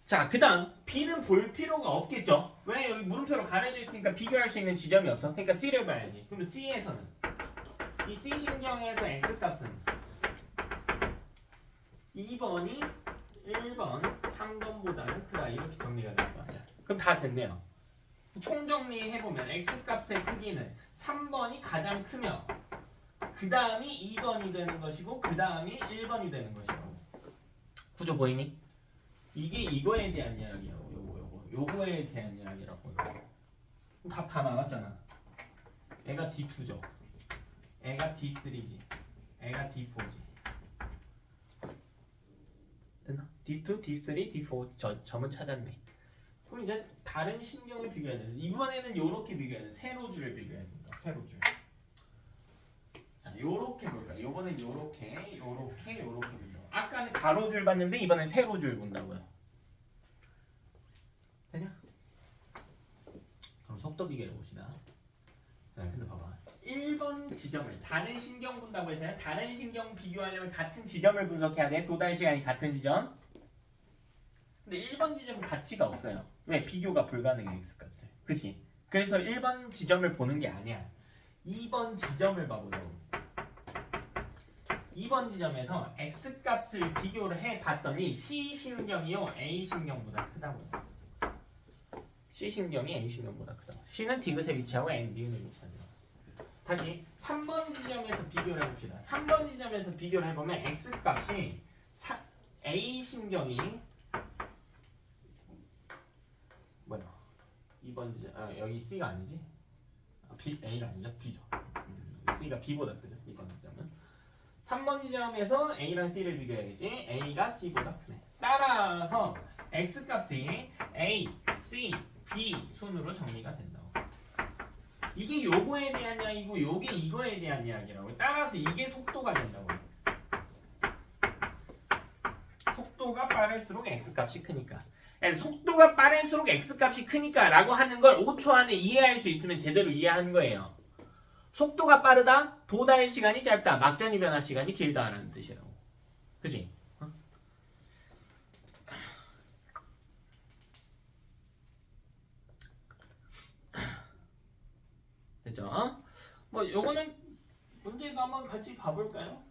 자, 그 다음 B는 볼 필요가 없겠죠. 왜? 여기 물음표로 가려져 있으니까 비교할 수 있는 지점이 없어. 그러니까 C를 봐야지. 그럼 C에서는 이 C 신경에서 X값은 2번이 1번, 3번보다는 크다. 이렇게 정리가 될 거 아니야. 그럼 다 됐네요. 총정리해보면 X값의 크기는 3번이 가장 크며 그 다음이 2번이 되는 것이고 그 다음이 1번이 되는 것이고. 구조 보이니? 이게 이거에 대한 이야기라고. 요거에 대한 이야기라고. 답 다 나왔잖아. 애가 D2죠. 애가 D3지. 애가 D4지. 됐나? D2, D3, D4 점은 찾았네. 그럼 이제 다른 신경을 비교해야 돼. 이번에는 요렇게 비교해야 돼. 세로줄을 비교해야 된다. 세로줄. 자, 요렇게 볼까요? 이번엔 요렇게 본다. 아까는 가로줄 봤는데 이번엔 세로줄 본다고요. 되냐? 그럼 속도 비교해 봅시다. 자, 근데 봐봐. 1번 지점을 다른 신경 본다고 해서요. 다른 신경 비교하려면 같은 지점을 분석해야 돼. 도달 시간이 같은 지점. 근데 1번 지점은 가치가 없어요. 왜? 비교가 불가능해. X값을. 그치? 그래서 1번 지점을 보는 게 아니야. 2번 지점을 봐보자고. 2번 지점에서 X값을 비교를 해봤더니 C 신경이요 A 신경보다 크다고요. C 신경이 A 신경보다 크다고. C는 디귿에 위치하고 A는 니은에 위치하죠. 다시 3번 지점에서 비교를 해봅시다. 3번 지점에서 비교를 해보면 X값이 A 신경이 뭐야? 2번 지점 여기 C가 아니지? A가 아니죠? B죠. C가 B보다 크죠. 2번 지점은. 3번 지점에서 A랑 C를 비교해야지. A가 C보다 크네. 따라서 X값이 A, C, B 순으로 정리가 된다고. 이게 요거에 대한 이야기고 요게 이거에 대한 이야기라고. 따라서 이게 속도가 된다고. 속도가 빠를수록 X값이 크니까. 속도가 빠를수록 X값이 크니까 라고 하는 걸 5초 안에 이해할 수 있으면 제대로 이해하는 거예요. 속도가 빠르다, 도달 시간이 짧다, 막전이 변화 시간이 길다라는 뜻이라고. 그치? 됐죠? 뭐 요거는 문제도 한번 같이 봐볼까요?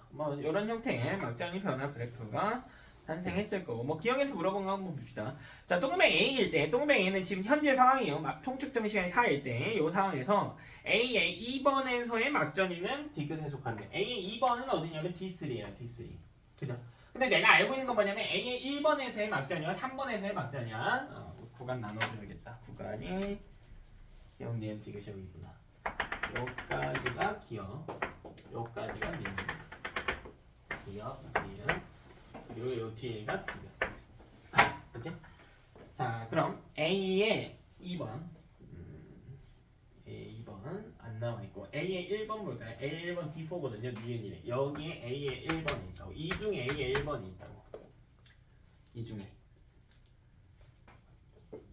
뭐 이런 형태의 막장이 변화 그래프가 탄생했을 거고, 뭐 기억에서 물어본 거 한번 봅시다. 자, 동맹 A일 때, 동맹 A는 지금 현재 상황이에요. 총측정 시간이 4일 때, 이 상황에서 A의 2번에서의 막전이는 디귿 해석한대. A의 2번은 어디냐면 D3예요, D3. 그죠? 근데 내가 알고 있는 건 뭐냐면 A의 1번에서의 막전이와 3번에서의 막전이야. 구간 나눠줘야겠다. 구간이 기억, 니은, 디귿이 여기구나. 요까지가 기억, 요까지가 니은. 기억, 니은. 그리고 요 뒤에가 디귿. 그치? 자, 그럼 A의 2번. A의 2번. 보면 안 나와 있고 A의 1번 볼까요? A의 1번 D4거든요. 니은이래. 여기에 A의 1번이 있다고. 이 중에 A의 1번이 있다고. 이 중에.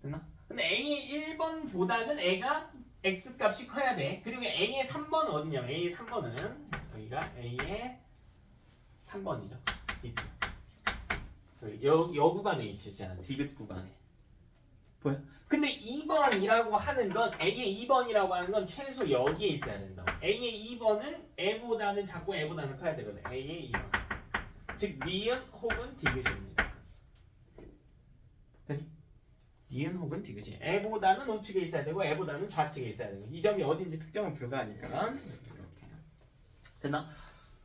됐나? 근데 A의 1번보다는 A가 X값이 커야 돼. 그리고 A의 3번은 어디냐면 A의 3번은 여기가 A의 3번이죠. D2. 여 구간에 위치했잖아. 디귿 구간에. 보여? 근데 2번이라고 하는 건 A의 2번이라고 하는 건 최소 여기에 있어야 된다고. A의 2번은 A보다는 작고 A보다는 커야 되거든. A의 2번. 즉 니은 혹은 디귿입니다. 되니? 니은 혹은 디귿이 A보다는 우측에 있어야 되고 A보다는 좌측에 있어야 되고 이 점이 어딘지 특정은 불가하니까 이렇게 됐나?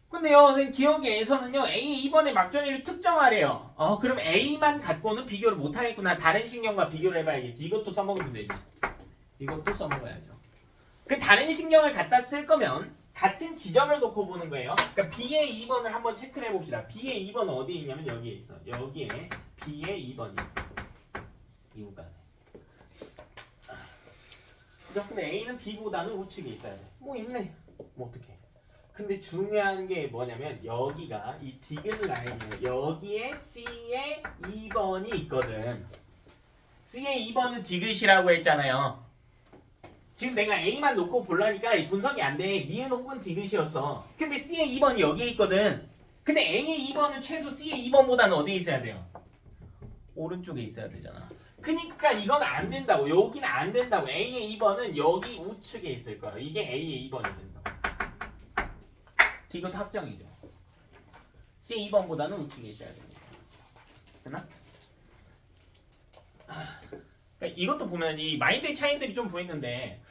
근데요 선생님 기억에서는요 A 2번의 막전위를 특정하래요. 그럼 A만 갖고는 비교를 못하겠구나. 다른 신경과 비교를 해봐야겠지. 이것도 써먹으면 되지. 이것도 써먹어야죠. 그 다른 신경을 갖다 쓸 거면 같은 지점을 놓고 보는 거예요. 그러니까 B의 2번을 한번 체크를 해봅시다. B의 2번은 어디에 있냐면 여기에 있어. 여기에 B의 2번이 있어. 이 구간에. 그죠? 근데 A는 B보다는 우측에 있어야 돼. 뭐 있네. 뭐 어떡해. 근데 중요한 게 뭐냐면 여기가 이 디귿 라인이에요. 여기에 C의 2번이 있거든. C의 2번은 디귿이라고 했잖아요. 지금 내가 A만 놓고 보려니까 이 분석이 안 돼. 니은 혹은 디귿이었어. 근데 C의 2번이 여기에 있거든. 근데 A의 2번은 최소 C의 2번보다는 어디에 있어야 돼요? 오른쪽에 있어야 되잖아. 그니까 이건 안 된다고. 여기는 안 된다고. A의 2번은 여기 우측에 있을 거야. 이게 A의 2번이 된다고. 디귿 합정이죠. C 2번보다는 우측에 있어야 됩니다. 됐나? 그러니까 이것도 보면 이 마인드의 차이들이 좀 보이는데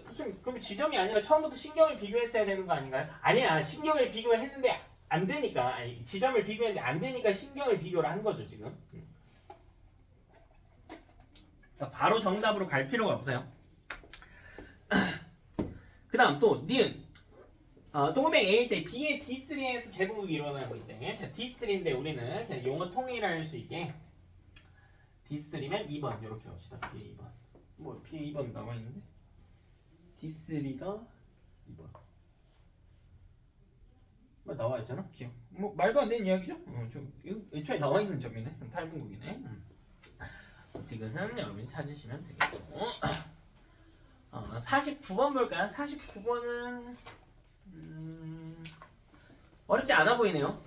무슨 그럼 지점이 아니라 처음부터 신경을 비교했어야 되는 거 아닌가요? 아니야. 신경을 비교를 했는데 안 되니까 아니, 지점을 비교했는데 안 되니까 신경을 비교를 한 거죠 지금. 그러니까 바로 정답으로 갈 필요가 없어요. 그 다음 또 니은 동그라미 A일 때 B의 D3에서 제곱이 일어나고 있대. 자, D3인데 우리는 그냥 용어 통일할 수 있게 D3면 2번 이렇게 합시다. B의 2번. 뭐 B의 2번 나와 있는데 D3가 2번. 뭐 나와 있잖아. 기억. 뭐 말도 안 되는 이야기죠? 좀 애초에 나와 있는 점이네. 탈분국이네. 디귿은 여러분이 찾으시면 되겠고. 49번 볼까요? 49번은 어렵지 않아 보이네요.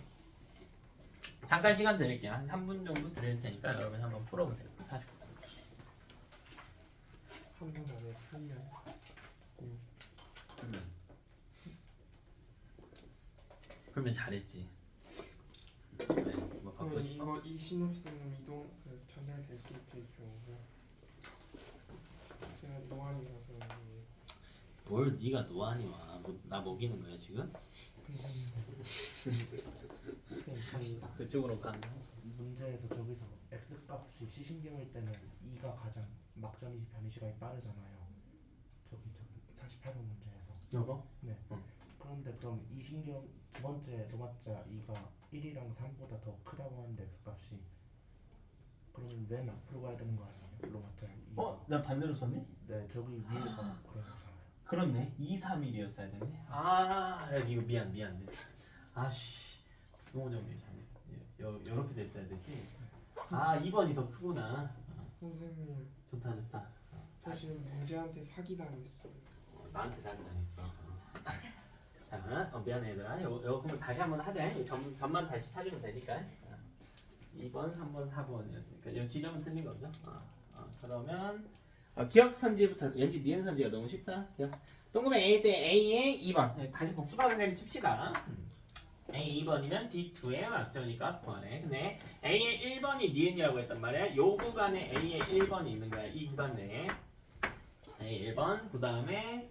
잠깐 시간 드릴게요. 한 3분 정도 드릴 테니까 여러분 한번 풀어보세요. 3분 안에 풀면 그러면 잘했지. 뭐 받고 싶어? 이거 이 신입생 이동 전달될 수 있게 좀 제가 노안이라서 뭘 네가 노안이 와? 나 먹이는 거야 지금? 그쪽으로 가는 문제에서 저기서 x 값이 시신경일 때는 2가 가장 막전이 변이 시간이 빠르잖아요. 저기 48번 문제에서. 여보? 네. 그런데 그럼 이 신경 두 번째 로마자 2가 1이랑 3보다 더 크다고 하는데 x 값이 그러면 맨 앞으로 가야 되는 거 아니에요? 로마자 2가. 나 반대로 썼네? 네, 저기 위에가 그런 거잖아요. 그렇네. 2, 3일이었어야 되네. 이거 미안. 아씨. 부동호 정리 잘했다. 이렇게 됐어야 되지. 2번이 더 크구나. 선생님 좋다. 저 지금 문제한테 사기당했어요. 나한테 사기당했어. 자, 미안해 얘들아. 이거 그럼 다시 한번 하자. 점만 다시 찾으면 되니까. 2번, 3번, 4번이었으니까 이 지점은 틀린 거죠. 그러면 기억 선지부터 왠지 니은 선지가 너무 쉽다. 기억. 동그라미 A 때 A의 2번. 다시 복수방 선생님 칩시다. A 2번이면 D2의 막전이니까 구하네. 근데 A의 1번이 니은이라고 했단 말이야. 요 구간에 A의 1번이 있는 거야. 이 구간 내에 A 1번, 그 다음에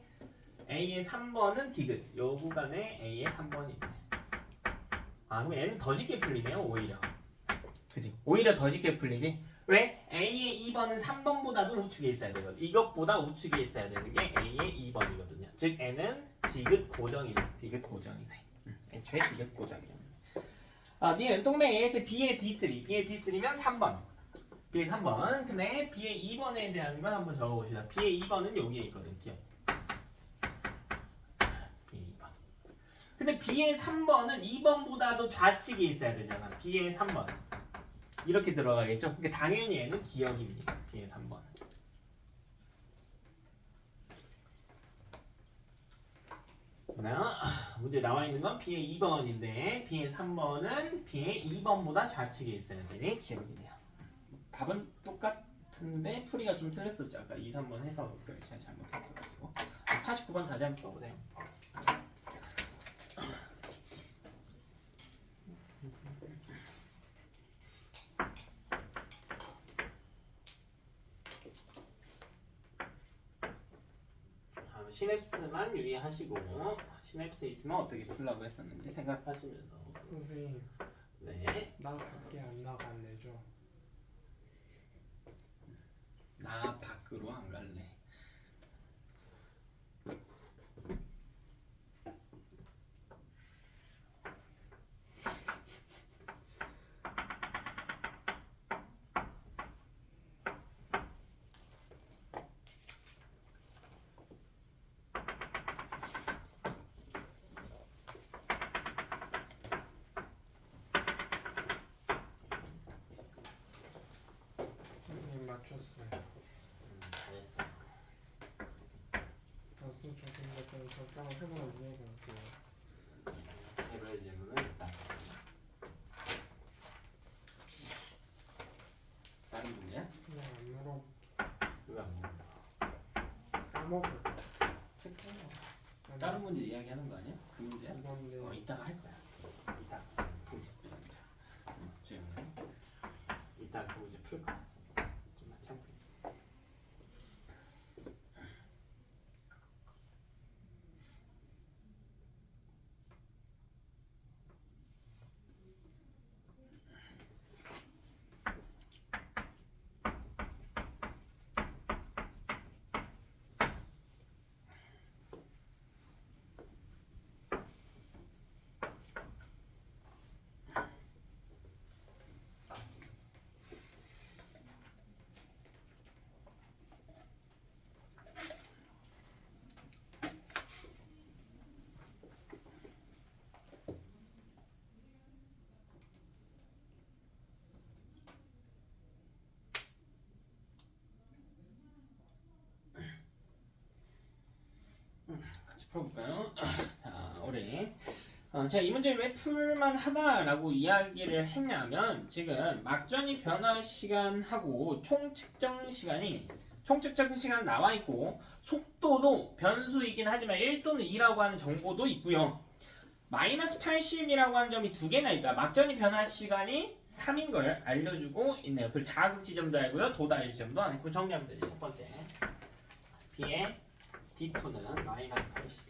A의 3번은 디귿. 요 구간에 A의 3번이 있네. 그럼 얘는 더 쉽게 풀리네요. 오히려. 그지? 오히려 더 쉽게 풀리지? 왜? A의 2번은 3번보다도 우측에 있어야 되거든. 이것보다 우측에 있어야 되는 게 A의 2번이거든요. 즉 N은 디귿 고정이다. 디귿 고정이다. 애초에 디귿 고정이야. 니은 동맹 A 때 B의 D3. B의 D3면 3번. B의 3번. 근데 B의 2번에 대한 걸 한번 적어봅시다. B의 2번은 여기에 있거든. 기억. 근데 B의 3번은 2번보다도 좌측에 있어야 되잖아. B의 3번. 이렇게 들어가겠죠? 그러니까 당연히 얘는 기억입니다. B의 3번. 문제 나와 있는 건 B의 2번인데 B의 3번은 B의 2번보다 좌측에 있어야 되는 기억이네요. 답은 똑같은데 풀이가 좀 틀렸었죠. 아까 2, 3번 해석을 제가 잘못했어가지고 49번 다시 한번 써보세요. 시냅스만 유의하시고 시냅스 있으면 어떻게 풀라고 했었는지 생각하시면서 선생님 네, 나 밖에 안 나갈래죠? 나 밖으로 안 갈래. 선생님 맞췄어요. 잘했어. 다수 적은 것들은 잠깐만 해보는 이해가 해볼 질문은 있다. 다른 문제야? 그냥 안 물어 왜 안 물어? 까먹을 체크해. 다른 문제 이야기하는 거 아니야? 그 문제야? 이건데 이따가 할 거야. 이따가 문제 풀자. 지금 이따가 그 문제 풀 거야. 좀만 참고 있어. 같이 풀어볼까요? 자, 우리 제가 이 문제를 왜 풀만하다라고 이야기를 했냐면 지금 막전이 변화 시간하고 총 측정 시간 나와 있고 속도도 변수이긴 하지만 1 또는 2라고 하는 정보도 있고요. 마이너스 80이라고 하는 점이 두 개나 있다. 막전이 변화 시간이 3인 걸 알려주고 있네요. 그리고 자극 지점도 알고요. 도달 지점도 알고 정리하면 되죠. 첫 번째 B의 D2는 마이너스 80.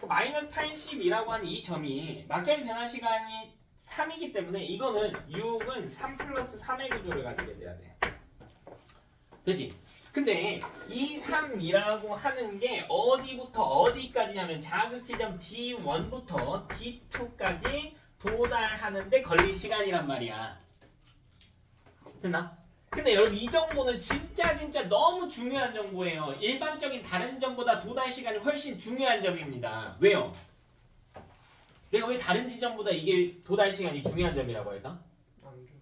마이너스 80이라고 하는 이 점이 막전이 변화 시간이 3이기 때문에 이거는 6은 3 플러스 3의 구조를 가지게 돼야 돼. 그치? 근데 이 3이라고 하는 게 어디부터 어디까지냐면 자극 지점 D1부터 D2까지 도달하는데 걸릴 시간이란 말이야. 됐나? 근데 여러분 이 정보는 진짜 너무 중요한 정보예요. 일반적인 다른 점보다 도달 시간이 훨씬 중요한 점입니다. 왜요? 내가 왜 다른 지점보다 이게 도달 시간이 중요한 점이라고 할까? 안 줘.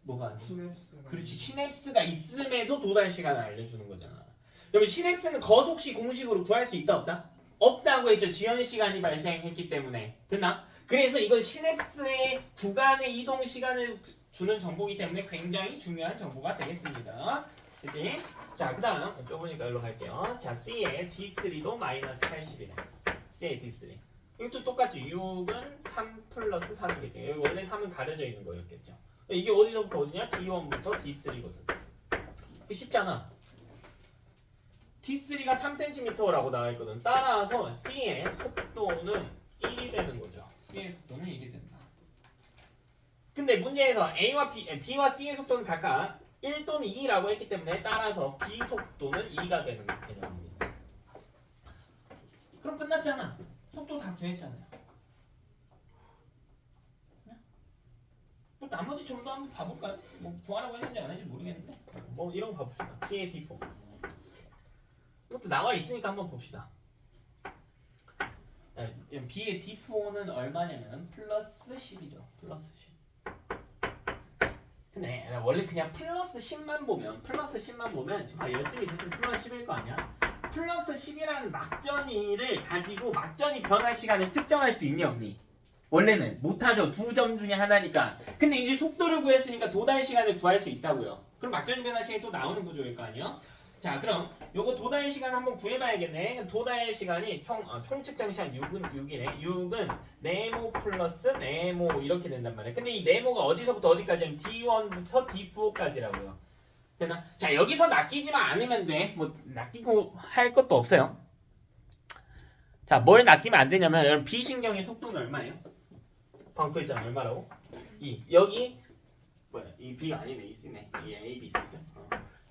뭐가 안 돼? 시냅스가 그렇지, 시냅스가 있음에도 도달 시간을 알려주는 거잖아. 여러분 시냅스는 거속시 공식으로 구할 수 있다 없다? 없다고 했죠. 지연 시간이 발생했기 때문에. 됐나? 그래서 이건 시냅스의 구간의 이동 시간을 주는 정보이기 때문에 굉장히 중요한 정보가 되겠습니다. 그치? 자, 그 다음 좁으니까 여기로 갈게요. 자, C의 D3도 마이너스 80이네. C의 D3. 이것도 똑같지. 6은 3 플러스 4이겠지. 여기 원래 3은 가려져 있는 거였겠죠. 이게 어디서부터 어디냐? D1부터 D3거든. 쉽잖아. D3가 3cm라고 나와 있거든. 따라서 C의 속도는 1이 되는 거죠. C의 속도는 1이 된다. 근데 문제에서 B와 C의 속도는 각각 1 또는 2라고 했기 때문에 따라서 B 속도는 2가 되는 개념입니다. 그럼 끝났잖아. 속도 다 구했잖아요. 또 나머지 점도 한번 봐볼까요? 뭐 구하라고 했는지 안 했는지 모르겠는데 뭐 이런 거 봐봅시다. P의 D4 이것도 나와 있으니까 한번 봅시다. B의 D4는 얼마냐면 플러스 10이죠. 플러스 10. 근데 원래 그냥 플러스 10만 보면 여점이 대충 플러스 10일 거 아니야? 플러스 10이라는 막전이를 가지고 막전이 변할 시간을 특정할 수 있니 없니? 원래는 못하죠. 두 점 중에 하나니까. 근데 이제 속도를 구했으니까 도달 시간을 구할 수 있다고요. 그럼 막전이 변할 시간이 또 나오는 구조일 거 아니에요? 자, 그럼 요거 도달 시간 한번 구해봐야겠네. 도달 시간이 총 측정 시간 6이네. 6은 네모 플러스 네모 이렇게 된단 말이야. 근데 이 네모가 어디서부터 어디까지냐면 D1부터 D4까지라고요. 되나? 자, 여기서 낚이지만 않으면 돼. 뭐 낚이고 할 것도 없어요. 자, 뭘 낚이면 안 되냐면 여러분 비신경의 속도는 얼마예요? 방금 구했잖아. 얼마라고? 2. 여기 뭐야? 이 B가 아니네. 이 C네. 이 A, B, C죠.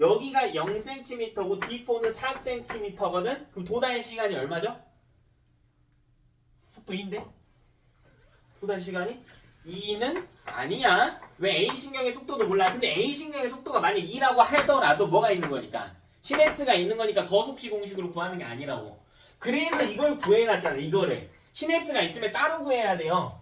여기가 0cm고 D4는 4cm거든? 그럼 도달 시간이 얼마죠? 속도 2인데? 도달 시간이? 2는 아니야. 왜 A신경의 속도도 몰라. 근데 A신경의 속도가 만약 2라고 하더라도 뭐가 있는 거니까? 시냅스가 있는 거니까 거속시 공식으로 구하는 게 아니라고. 그래서 이걸 구해놨잖아. 이거를. 시냅스가 있으면 따로 구해야 돼요.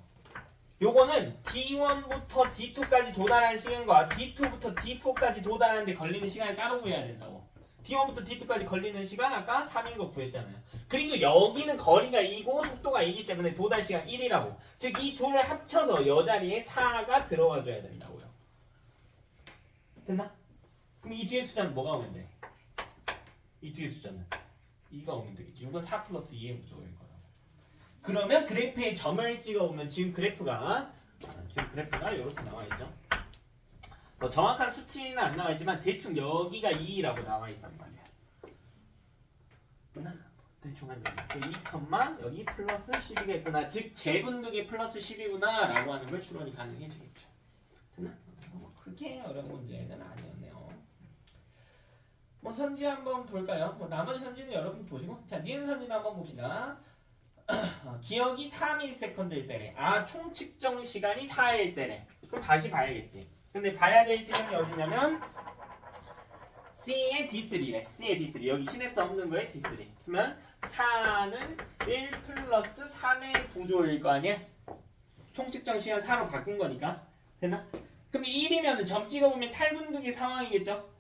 요거는 D1부터 D2까지 도달하는 시간과 D2부터 D4까지 도달하는데 걸리는 시간을 따로 구해야 된다고. D1부터 D2까지 걸리는 시간 아까 3인 거 구했잖아요. 그리고 여기는 거리가 2고 속도가 2이기 때문에 도달 시간 1이라고. 즉 이 둘을 합쳐서 여 자리에 4가 들어와 줘야 된다고요. 됐나? 그럼 이 뒤에 숫자는 뭐가 오면 돼? 이 뒤에 숫자는 2가 오면 되겠지. 6은 4 플러스 2의 구조일 거라고. 그러면 그래프에 점을 찍어보면 지금 그래프가 이렇게 나와있죠. 뭐 정확한 수치는 안 나와있지만 대충 여기가 2라고 나와있단 말이야. 대충 한 여기 2, 여기 플러스 10이겠구나. 즉 재분극이 플러스 10이구나 라고 하는 걸 추론이 가능해지겠죠. 됐나? 뭐 그게 어려운 문제는 아니었네요. 뭐 선지 한번 볼까요? 뭐 나머지 선지는 여러분 보시고, 자 니은 선지도 한번 봅시다. 기억이 3ms 때래. 총 측정 시간이 4일 때래. 그럼 다시 봐야겠지. 근데 봐야 될 지점이 어디냐면 C의 D3래. C의 D3. 여기 시냅스 없는 거에 D3. 그러면 4는 1 플러스 3의 구조일 거 아니야? 총 측정 시간 4로 바꾼 거니까. 됐나? 그럼 1이면 점 찍어보면 탈분극의 상황이겠죠?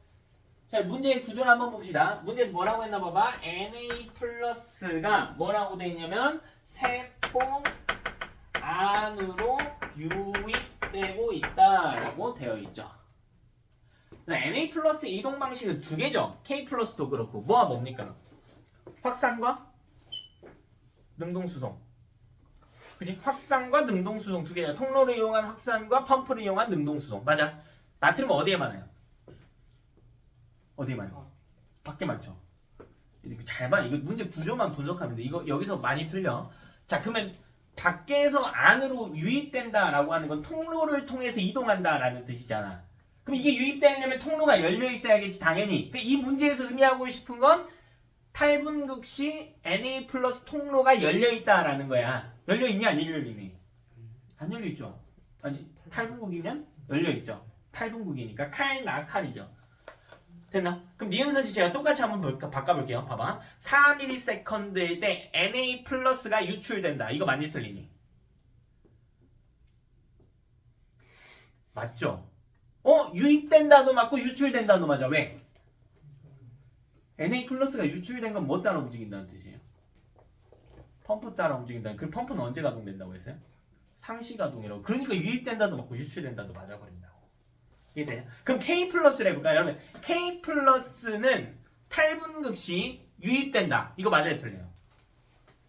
자, 문제의 구조를 한번 봅시다. 문제에서 뭐라고 했나 봐봐. Na 플러스가 뭐라고 돼 있냐면 세포 안으로 유입되고 있다라고 되어 있죠. Na 플러스 이동 방식은 두 개죠. K 플러스도 그렇고 뭐와 뭡니까? 확산과 능동수송. 그치? 확산과 능동수송 두 개잖아. 통로를 이용한 확산과 펌프를 이용한 능동수송. 맞아. 나트륨 어디에 많아요? 어디에 많아요? 밖에 많죠. 잘 봐. 이거 문제 구조만 분석하면 돼. 이거 여기서 많이 틀려. 자, 그러면 밖에서 안으로 유입된다라고 하는 건 통로를 통해서 이동한다라는 뜻이잖아. 그럼 이게 유입되려면 통로가 열려 있어야겠지, 당연히. 이 문제에서 의미하고 싶은 건 탈분극 시 Na 플러스 통로가 열려 있다라는 거야. 열려 있냐, 안 열려 있니? 안 열려 있죠. 아니, 탈분극이면 열려 있죠. 탈분극이니까 칼나 칼이죠. 됐나? 그럼 니은선지 제가 똑같이 한번 바꿔볼게요. 봐봐. 4ms일 때 Na 플러스가 유출된다. 이거 맞니 틀리니? 맞죠? 유입된다도 맞고 유출된다도 맞아. 왜? Na 플러스가 유출된 건 뭐 따라 움직인다는 뜻이에요? 펌프 따라 움직인다. 그 펌프는 언제 가동된다고 했어요? 상시 가동이라고. 그러니까 유입된다도 맞고 유출된다도 맞아버린다고. 이해되냐? 그럼 K 플러스를 해볼까요? 여러분 K 플러스는 탈분극 시 유입된다. 이거 맞아요? 틀려요?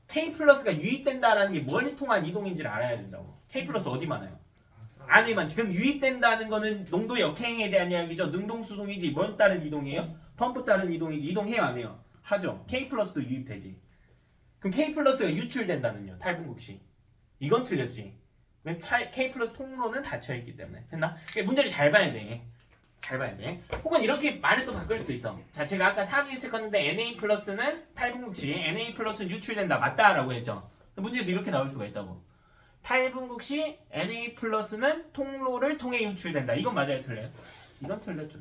K 플러스가 유입된다라는 게 뭘 통한 이동인지를 알아야 된다고. K 플러스 어디 많아요? 안에만. 지금 유입된다는 거는 농도 역행에 대한 이야기죠. 능동수송이지. 뭘 따른 이동이에요? 펌프 따른 이동이지. 이동해요 안 해요? 하죠. K 플러스도 유입되지. 그럼 K 플러스가 유출된다는요? 탈분극 시. 이건 틀렸지. 왜 K 플러스 통로는 닫혀있기 때문에. 됐나? 문제를 잘 봐야 돼. 잘 봐야 돼. 혹은 이렇게 말을 또 바꿀 수도 있어. 자, 제가 아까 3ms인데 Na 플러스는 탈분극 시 Na 플러스는 유출된다. 맞다라고 했죠. 문제에서 이렇게 나올 수가 있다고. 탈분극 시 Na 플러스는 통로를 통해 유출된다. 이건 맞아요? 틀려요? 이건 틀렸죠.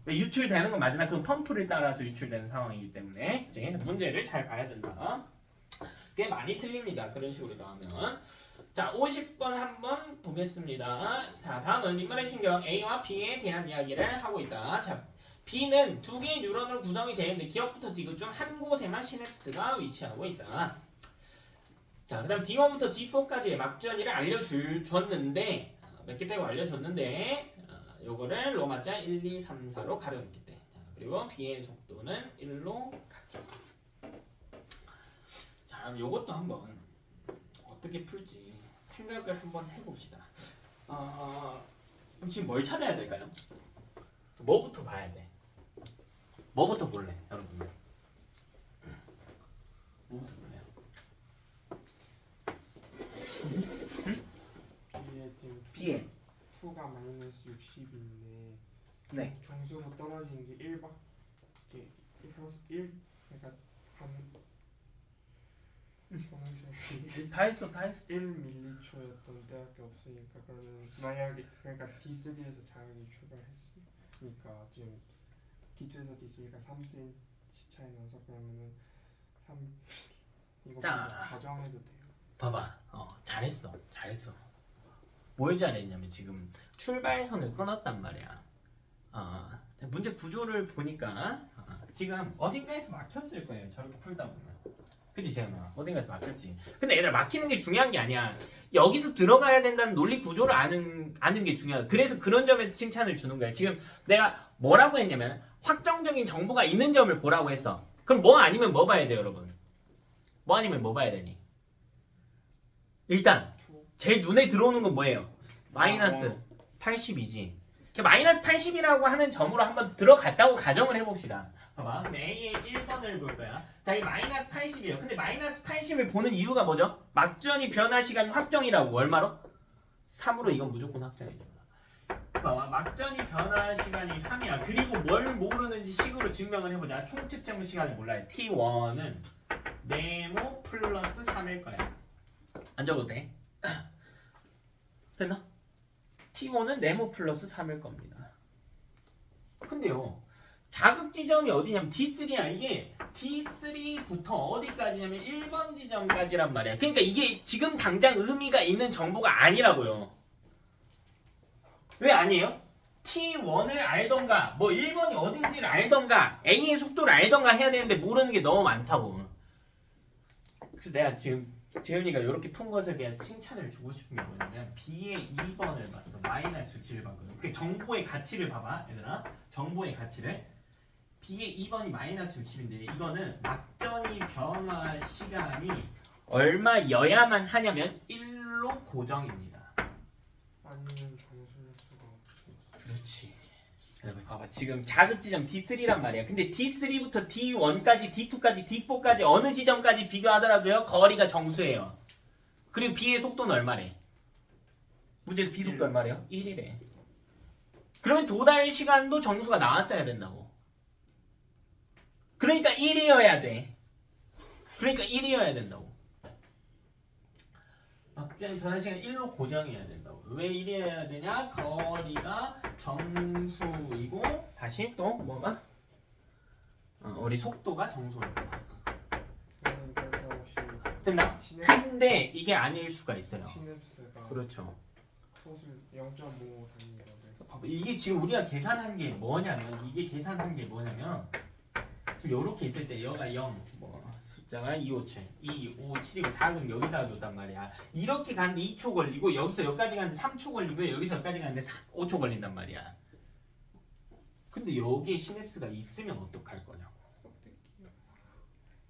유출되는 건 맞으나 그건 펌프를 따라서 유출되는 상황이기 때문에 이제 문제를 잘 봐야 된다. 꽤 많이 틀립니다. 그런 식으로 나오면. 자, 50번 한번 보겠습니다. 자, 다음은 인물의 신경 A와 B에 대한 이야기를 하고 있다. 자, B는 두 개의 뉴런으로 구성이 되어 있는데 기억부터 디귿 중 한 곳에만 시냅스가 위치하고 있다. 자, 그 다음 D1부터 D4까지의 막전이를 알려줬는데 몇 개 빼고 알려줬는데 요거를 로마자 1, 2, 3, 4로 가려놓기 때. 자, 그리고 B의 속도는 1로 갈게요. 자, 그럼 요것도 한번 어떻게 풀지 생각을 한번 해봅시다. 그럼 지금 뭘 찾아야 될까요? 뭐부터 봐야 돼? 뭐부터 볼래, 여러분? 뭐부터 볼래요? B에 지금 B에 2가 마이너스 60인데 네. 정수로 떨어진 게 1밖에 1 플러스 1 그러니까 한 다 했어. 1m초였던 때밖에 없으니까 그러면 만약에 그러니까 D3에서 자연이 출발했으니까 지금 D2에서 D3가 3cm 차이 나서 그러면은 3 이거 자. 가정해도 돼요. 봐봐. 잘했어. 뭘 잘했냐면 지금 출발선을 끊었단 말이야. 자, 문제 구조를 보니까 지금 어딘가에서 막혔을 거예요. 저렇게 풀다 보면. 그치 재현아? 어딘가에서 막혔지. 근데 얘들아 막히는 게 중요한 게 아니야. 여기서 들어가야 된다는 논리 구조를 아는 게 중요하다. 그래서 그런 점에서 칭찬을 주는 거야. 지금 내가 뭐라고 했냐면 확정적인 정보가 있는 점을 보라고 했어. 그럼 뭐 아니면 뭐 봐야 돼요 여러분? 뭐 아니면 뭐 봐야 되니? 일단 제일 눈에 들어오는 건 뭐예요? 마이너스 80이지. 마이너스 80이라고 하는 점으로 한번 들어갔다고 가정을 해봅시다. 봐봐. 근데 A의 1번을 볼 거야. 자, 이 마이너스 80이에요. 근데 마이너스 80을 보는 이유가 뭐죠? 막전이 변화 시간 확정이라고. 얼마로? 3으로 이건 무조건 확정이죠. 봐봐. 막전이 변화 시간이 3이야. 그리고 뭘 모르는지 식으로 증명을 해보자. 총측정 시간을 몰라요. T1은 네모 플러스 3일 거야. 안 적어도 돼? 됐나? T1은 네모 플러스 3일 겁니다. 근데요, 자극 지점이 어디냐면 D3야. 이게 D3부터 어디까지냐면 1번 지점까지란 말이야. 그러니까 이게 지금 당장 의미가 있는 정보가 아니라고요. 왜 아니에요? T1을 알던가, 뭐 1번이 어딘지를 알던가, A의 속도를 알던가 해야 되는데 모르는 게 너무 많다고. 그래서 내가 지금 재현이가 이렇게 푼 것에 대한 칭찬을 주고 싶은 게 뭐냐면 B의 2번을 봤어. 마이너스 67을 봤거든. 그 정보의 가치를 봐봐 얘들아. 정보의 가치를. B의 2번이 마이너스 60인데 이거는 막전이 변화 시간이 얼마여야만 하냐면 1로 고정입니다. 아니면 정수일 수가 없어. 그렇지. 봐봐 지금 자극 지점 D3란 말이야. 근데 D3부터 D1까지 D2까지 D4까지 어느 지점까지 비교하더라도요 거리가 정수예요. 그리고 B의 속도는 얼마래? 문제에서 B 속도 얼마래요? 1이래. 그러면 도달 시간도 정수가 나왔어야 된다고. 그러니까 1이어야 돼. 그러니까 1이어야 된다고. 막전 변화 시간 1로 고정해야 된다고. 왜 1이어야 되냐? 거리가 정수이고 다시 또 뭐가? 우리 속도가 정수라고. 됐나? 근데 이게 아닐 수가 있어요. 시냅스가 그렇죠. 소수 0.5 단위라고 했어. 이게 지금 우리가 계산한 게 뭐냐면 지금 요렇게 있을 때 여가 0 숫자가 257, 257이고 자극 여기다 줬단 말이야. 이렇게 가는데 2초 걸리고 여기서 여기까지 가는데 3초 걸리고 여기서 여기까지 가는데 5초 걸린단 말이야. 근데 여기에 시냅스가 있으면 어떡할 거냐고.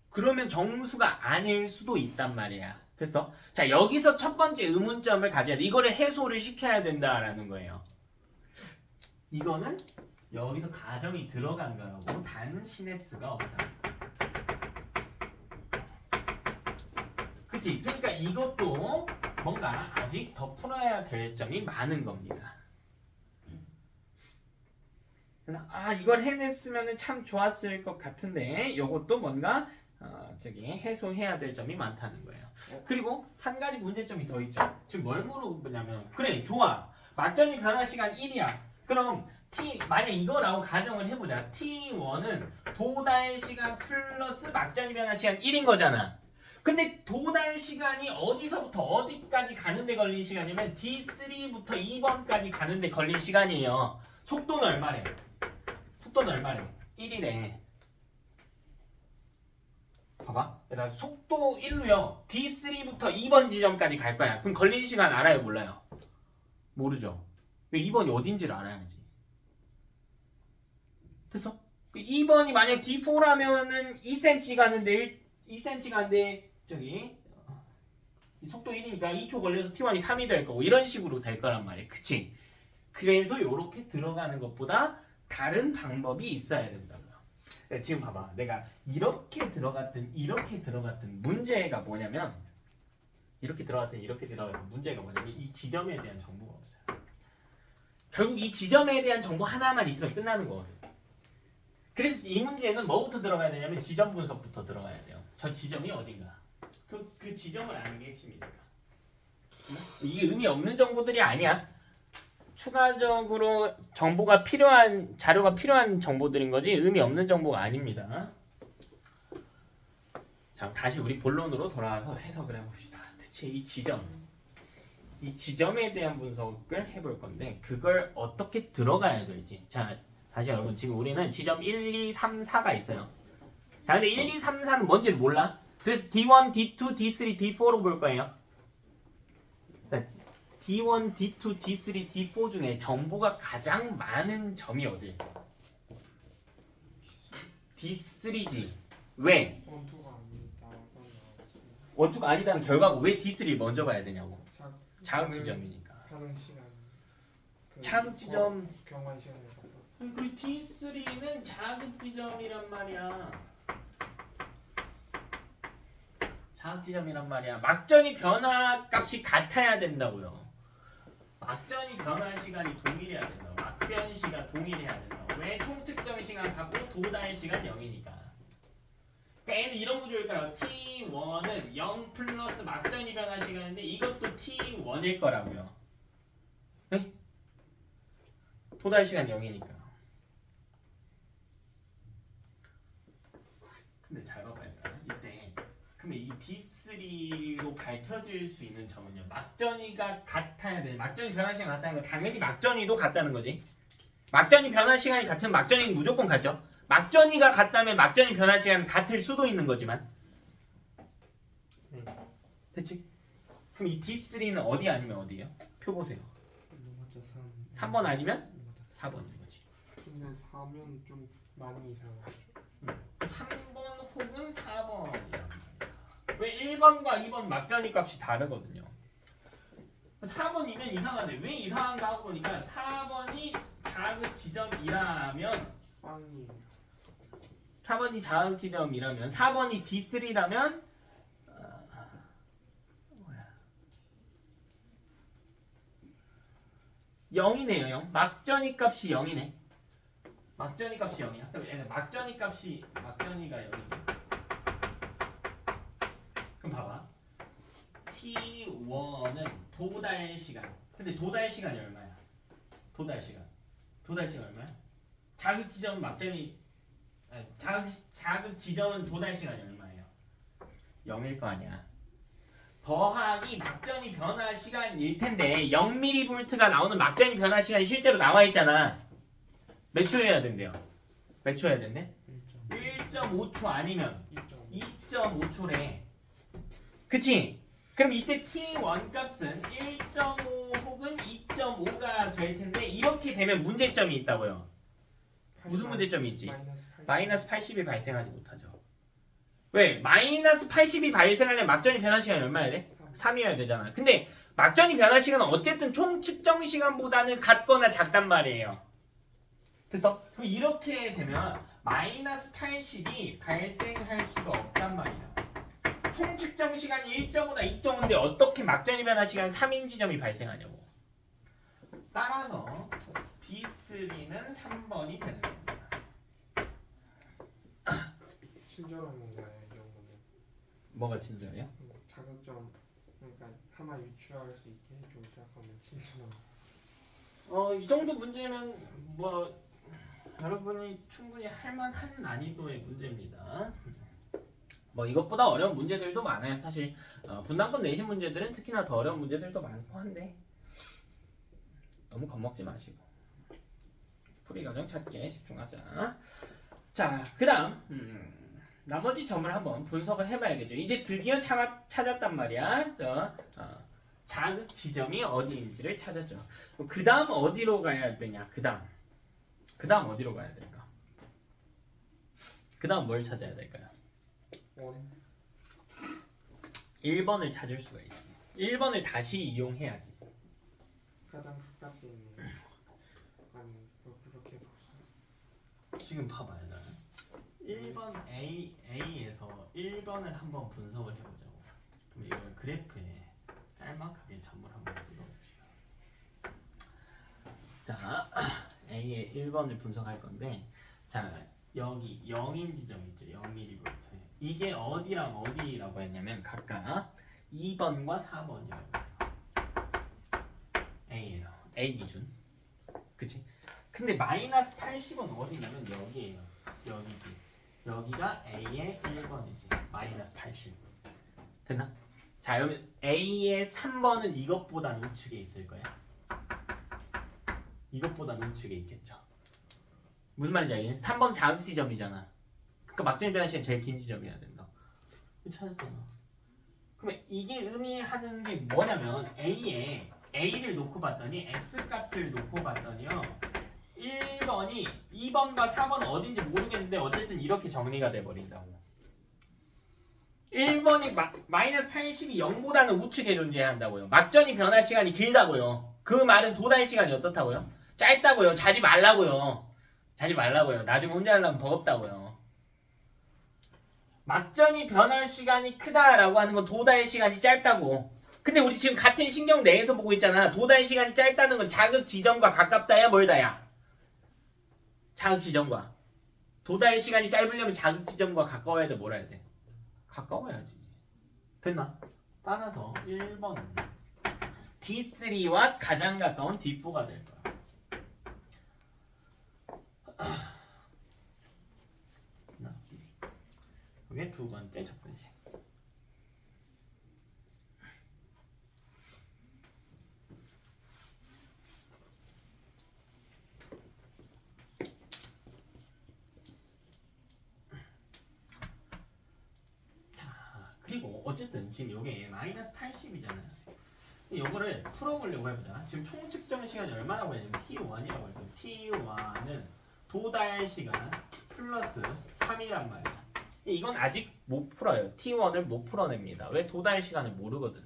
그러면 정수가 아닐 수도 있단 말이야. 됐어? 자, 여기서 첫 번째 의문점을 가져야 돼. 이거를 해소를 시켜야 된다라는 거예요. 이거는 여기서 가정이 들어간 거라고. 단 시냅스가 없다. 그치? 그러니까 이것도 뭔가 아직 더 풀어야 될 점이 많은 겁니다. 이걸 해냈으면 참 좋았을 것 같은데 이것도 뭔가 해소해야 될 점이 많다는 거예요. 그리고 한 가지 문제점이 더 있죠. 지금 뭘 물어보냐면 그래 좋아. 막전이 변화 시간 1이야. 그럼 만약 이거라고 가정을 해보자. T1은 도달 시간 플러스 막전이 변화 시간 1인 거잖아. 근데 도달 시간이 어디서부터 어디까지 가는데 걸린 시간이면 D3부터 2번까지 가는데 걸린 시간이에요. 속도는 얼마래? 속도는 얼마래? 1이래. 봐봐. 나 속도 1로요. D3부터 2번 지점까지 갈 거야. 그럼 걸린 시간 알아요? 몰라요? 모르죠. 왜 2번이 어딘지를 알아야지. 됐어? 2번이 만약 D4라면은 2cm 가는데 2cm 가는데 저기 속도 1이니까 2초 걸려서 T1이 3이 될 거고 이런 식으로 될 거란 말이야. 그치? 그래서 이렇게 들어가는 것보다 다른 방법이 있어야 된다고요. 네, 지금 봐봐. 내가 이렇게 들어갔든 이렇게 들어갔든 문제가 뭐냐면 이렇게 들어갔든 이렇게 들어갔든 문제가 뭐냐면 이 지점에 대한 정보가 없어요. 결국 이 지점에 대한 정보 하나만 있으면 끝나는 거거든. 그래서 이 문제는 뭐부터 들어가야 되냐면 지점 분석부터 들어가야 돼요. 저 지점이 어딘가. 그 지점을 아는 게 핵심이니까. 이게 의미 없는 정보들이 아니야. 추가적으로 정보가 필요한 자료가 필요한 정보들인 거지 의미 없는 정보가 아닙니다. 자, 다시 우리 본론으로 돌아와서 해석을 해봅시다. 대체 이 지점에 대한 분석을 해볼 건데 그걸 어떻게 들어가야 될지. 자, 다시 여러분 지금 우리는 지점 1, 2, 3, 4가 있어요. 자, 근데 1, 2, 3, 4는 뭔지를 몰라. 그래서 D1, D2, D3, D4로 볼 거예요. D1, D2, D3, D4 중에 정보가 가장 많은 점이 어디? D3지. 왜? 원투가 아니다. 원투가 아니다는 결과고 왜 D3를 먼저 봐야 되냐고. 자극 지점이니까. 가는 시간. 자극 지점. 경관 시간을 갖다. 그리고 D3는 자극 지점이란 말이야. 자극 지점이란 말이야. 막전이 변화 값이 같아야 된다고요. 막전이 변화 시간이 동일해야 된다고. 막변 시간 동일해야 된다고. 왜? 총측정 시간 갖고 도달 시간 0이니까. 그러니까 얘는 이런 구조일 거라고. T1은 0 플러스 막전이 변화 시간인데 이것도 T1일 거라고요. 네? 도달 시간 0이니까. 근데 잘 봐봐요. 이때 그러면 이 D3로 밝혀질 수 있는 점은요. 막전이가 같아야 돼. 막전이 변화 시간 같다는 건 당연히 막전이도 같다는 거지. 막전이 변화 시간이 같으면 막전이는 무조건 같죠. 막전이가 같다면 막전이 변화 시간 같을 수도 있는 거지만. 됐지? 그럼 이 D3는 어디 아니면 어디예요? 표 보세요. 로마자 3번 아니면 4번인 거지. 근데 4면 좀 많이 이상하죠. 3번 혹은 4번이야. 왜 1번과 2번 막전이 값이 다르거든요. 4번이면 이상하네. 왜 이상한가 하고 보니까 4번이 자극 지점이라면 빵이 4번이 자극 지점이라면 4번이 D3라면 0이네요. 0. 막전이 값이 0이네. 막전이 값이 0이야. 그럼 얘는 막전이 값이 막전이가 0이지. 그럼 봐봐. T1은 도달 시간. 근데 도달 시간이 얼마야? 도달 시간. 도달 시간 얼마야? 자극 지점 막전이 아니, 자극 지점은 도달 시간이 얼마예요? 0일 거 아니야. 더하기 막전이 변화 시간일 텐데 0mV가 나오는 막전이 변화 시간이 실제로 나와 있잖아. 몇 초여야 된대요? 몇 초여야 된대? 1.5초 아니면 2.5초래. 그치? 그럼 이때 T1 값은 1.5 혹은 2.5가 될 텐데 이렇게 되면 문제점이 있다고요. 무슨 문제점이 있지? 마이너스 80이 발생하지 못하죠. 왜? 마이너스 80이 발생하려면 막전이 변화 시간이 얼마야 돼? 3이어야 되잖아. 근데 막전이 변화 시간은 어쨌든 총 측정 시간보다는 같거나 작단 말이에요. 됐어? 그럼 이렇게 되면 마이너스 80이 발생할 수가 없단 말이야. 총 측정 시간이 1.5나 2.5인데 어떻게 막전이 변화 시간 3인 지점이 발생하냐고. 따라서 D3는 3번이 되는 겁니다. 친절한 건가요, 이 경우는? 뭐가 친절해요? 자극점 그러니까 하나 유추할 수 있게 해주고 시작하면 친절한. 이 정도 문제는 뭐 여러분이 충분히 할 만한 난이도의 문제입니다. 뭐 이것보다 어려운 문제들도 많아요. 사실 분담권 내신 문제들은 특히나 더 어려운 문제들도 많고 한데 너무 겁먹지 마시고 풀이 과정 찾기에 집중하자. 자, 그다음 나머지 점을 한번 분석을 해봐야겠죠. 이제 드디어 찾았단 말이야. 자극 지점이 어디인지를 찾았죠. 그 다음 어디로 가야 되냐? 그 다음 어디로 가야 될까? 그 다음 뭘 찾아야 될까요? 1번을 찾을 수가 있어. 1번을 다시 이용해야지. 가장 가깝게 있는 아니 그렇게 봤어. 지금 봐봐요. 나는 1번 A에서 1번을 한번 분석을 해보자고. 그럼 이걸 그래프에 짤막하게 점을 한번 찍어봅시다. 자, A의 1번을 분석할 건데, 자 여기 0인 지점 있죠. 0mm. 이게 어디랑 어디라고 했냐면 각각 2번과 4번이라고 했어. A에서 A 기준. 그치? 근데 마이너스 80은 어디냐면 여기에요. 여기지. 여기가 A의 1번이지. 마이너스 80. 됐나? 자, 여기 A의 3번은 이것보단 우측에 있을 거야. 이것보단 우측에 있겠죠. 무슨 말인지 알겠니? 3번 자극 지점이잖아. 그러니까 막전이 변화 시간 제일 긴 지점이어야 된다. 찾았잖아. 그러면 이게 의미하는 게 뭐냐면 A를 놓고 봤더니 X 값을 놓고 봤더니요. 1번이 2번과 4번은 어딘지 모르겠는데 어쨌든 이렇게 정리가 돼버린다고. 1번이 마이너스 80이 0보다는 우측에 존재한다고요. 막전이 변화 시간이 길다고요. 그 말은 도달 시간이 어떻다고요? 짧다고요. 자지 말라고요. 나중에 혼자 하려면 더럽다고요. 막전이 변화 시간이 크다라고 하는 건 도달 시간이 짧다고. 근데 우리 지금 같은 신경 내에서 보고 있잖아. 도달 시간이 짧다는 건 자극 지점과 가깝다야 멀다야? 자극 지점과. 도달 시간이 짧으려면 자극 지점과 가까워야 돼, 뭘 해야 돼? 가까워야지. 됐나? 따라서 1번은 D3와 가장 가까운 D4가 될 거야. 이게 두 번째 접근식. 자, 그리고 어쨌든 지금 요게 마이너스 80이잖아요. 요거를 풀어보려고 해보자. 지금 총 측정 시간이 얼마라고 했냐면 T1이라고 했거든. T1은 도달 시간 플러스 3이란 말이야. 이건 아직 못 풀어요. T1을 못 풀어냅니다. 왜? 도달 시간을 모르거든.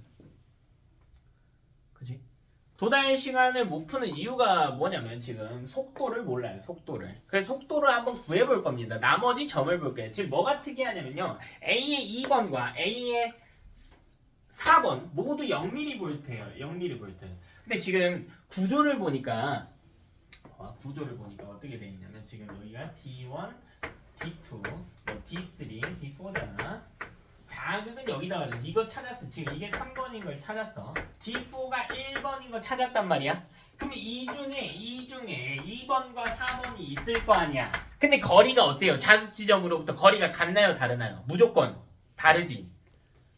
그치? 도달 시간을 못 푸는 이유가 뭐냐면 지금 속도를 몰라요. 속도를. 그래서 속도를 한번 구해볼 겁니다. 나머지 점을 볼게요. 지금 뭐가 특이하냐면요. A의 2번과 A의 4번 모두 0mV예요. 0mV. 근데 지금 구조를 보니까 어떻게 돼 있냐면 지금 여기가 D1, D2, D3, D4잖아. 자극은 여기다가 이거 찾았어. 지금 이게 3번인 걸 찾았어. D4가 1번인 거 찾았단 말이야. 그럼 이 중에 2번과 4번이 있을 거 아니야. 근데 거리가 어때요? 자극 지점으로부터 거리가 같나요? 다르나요? 무조건 다르지.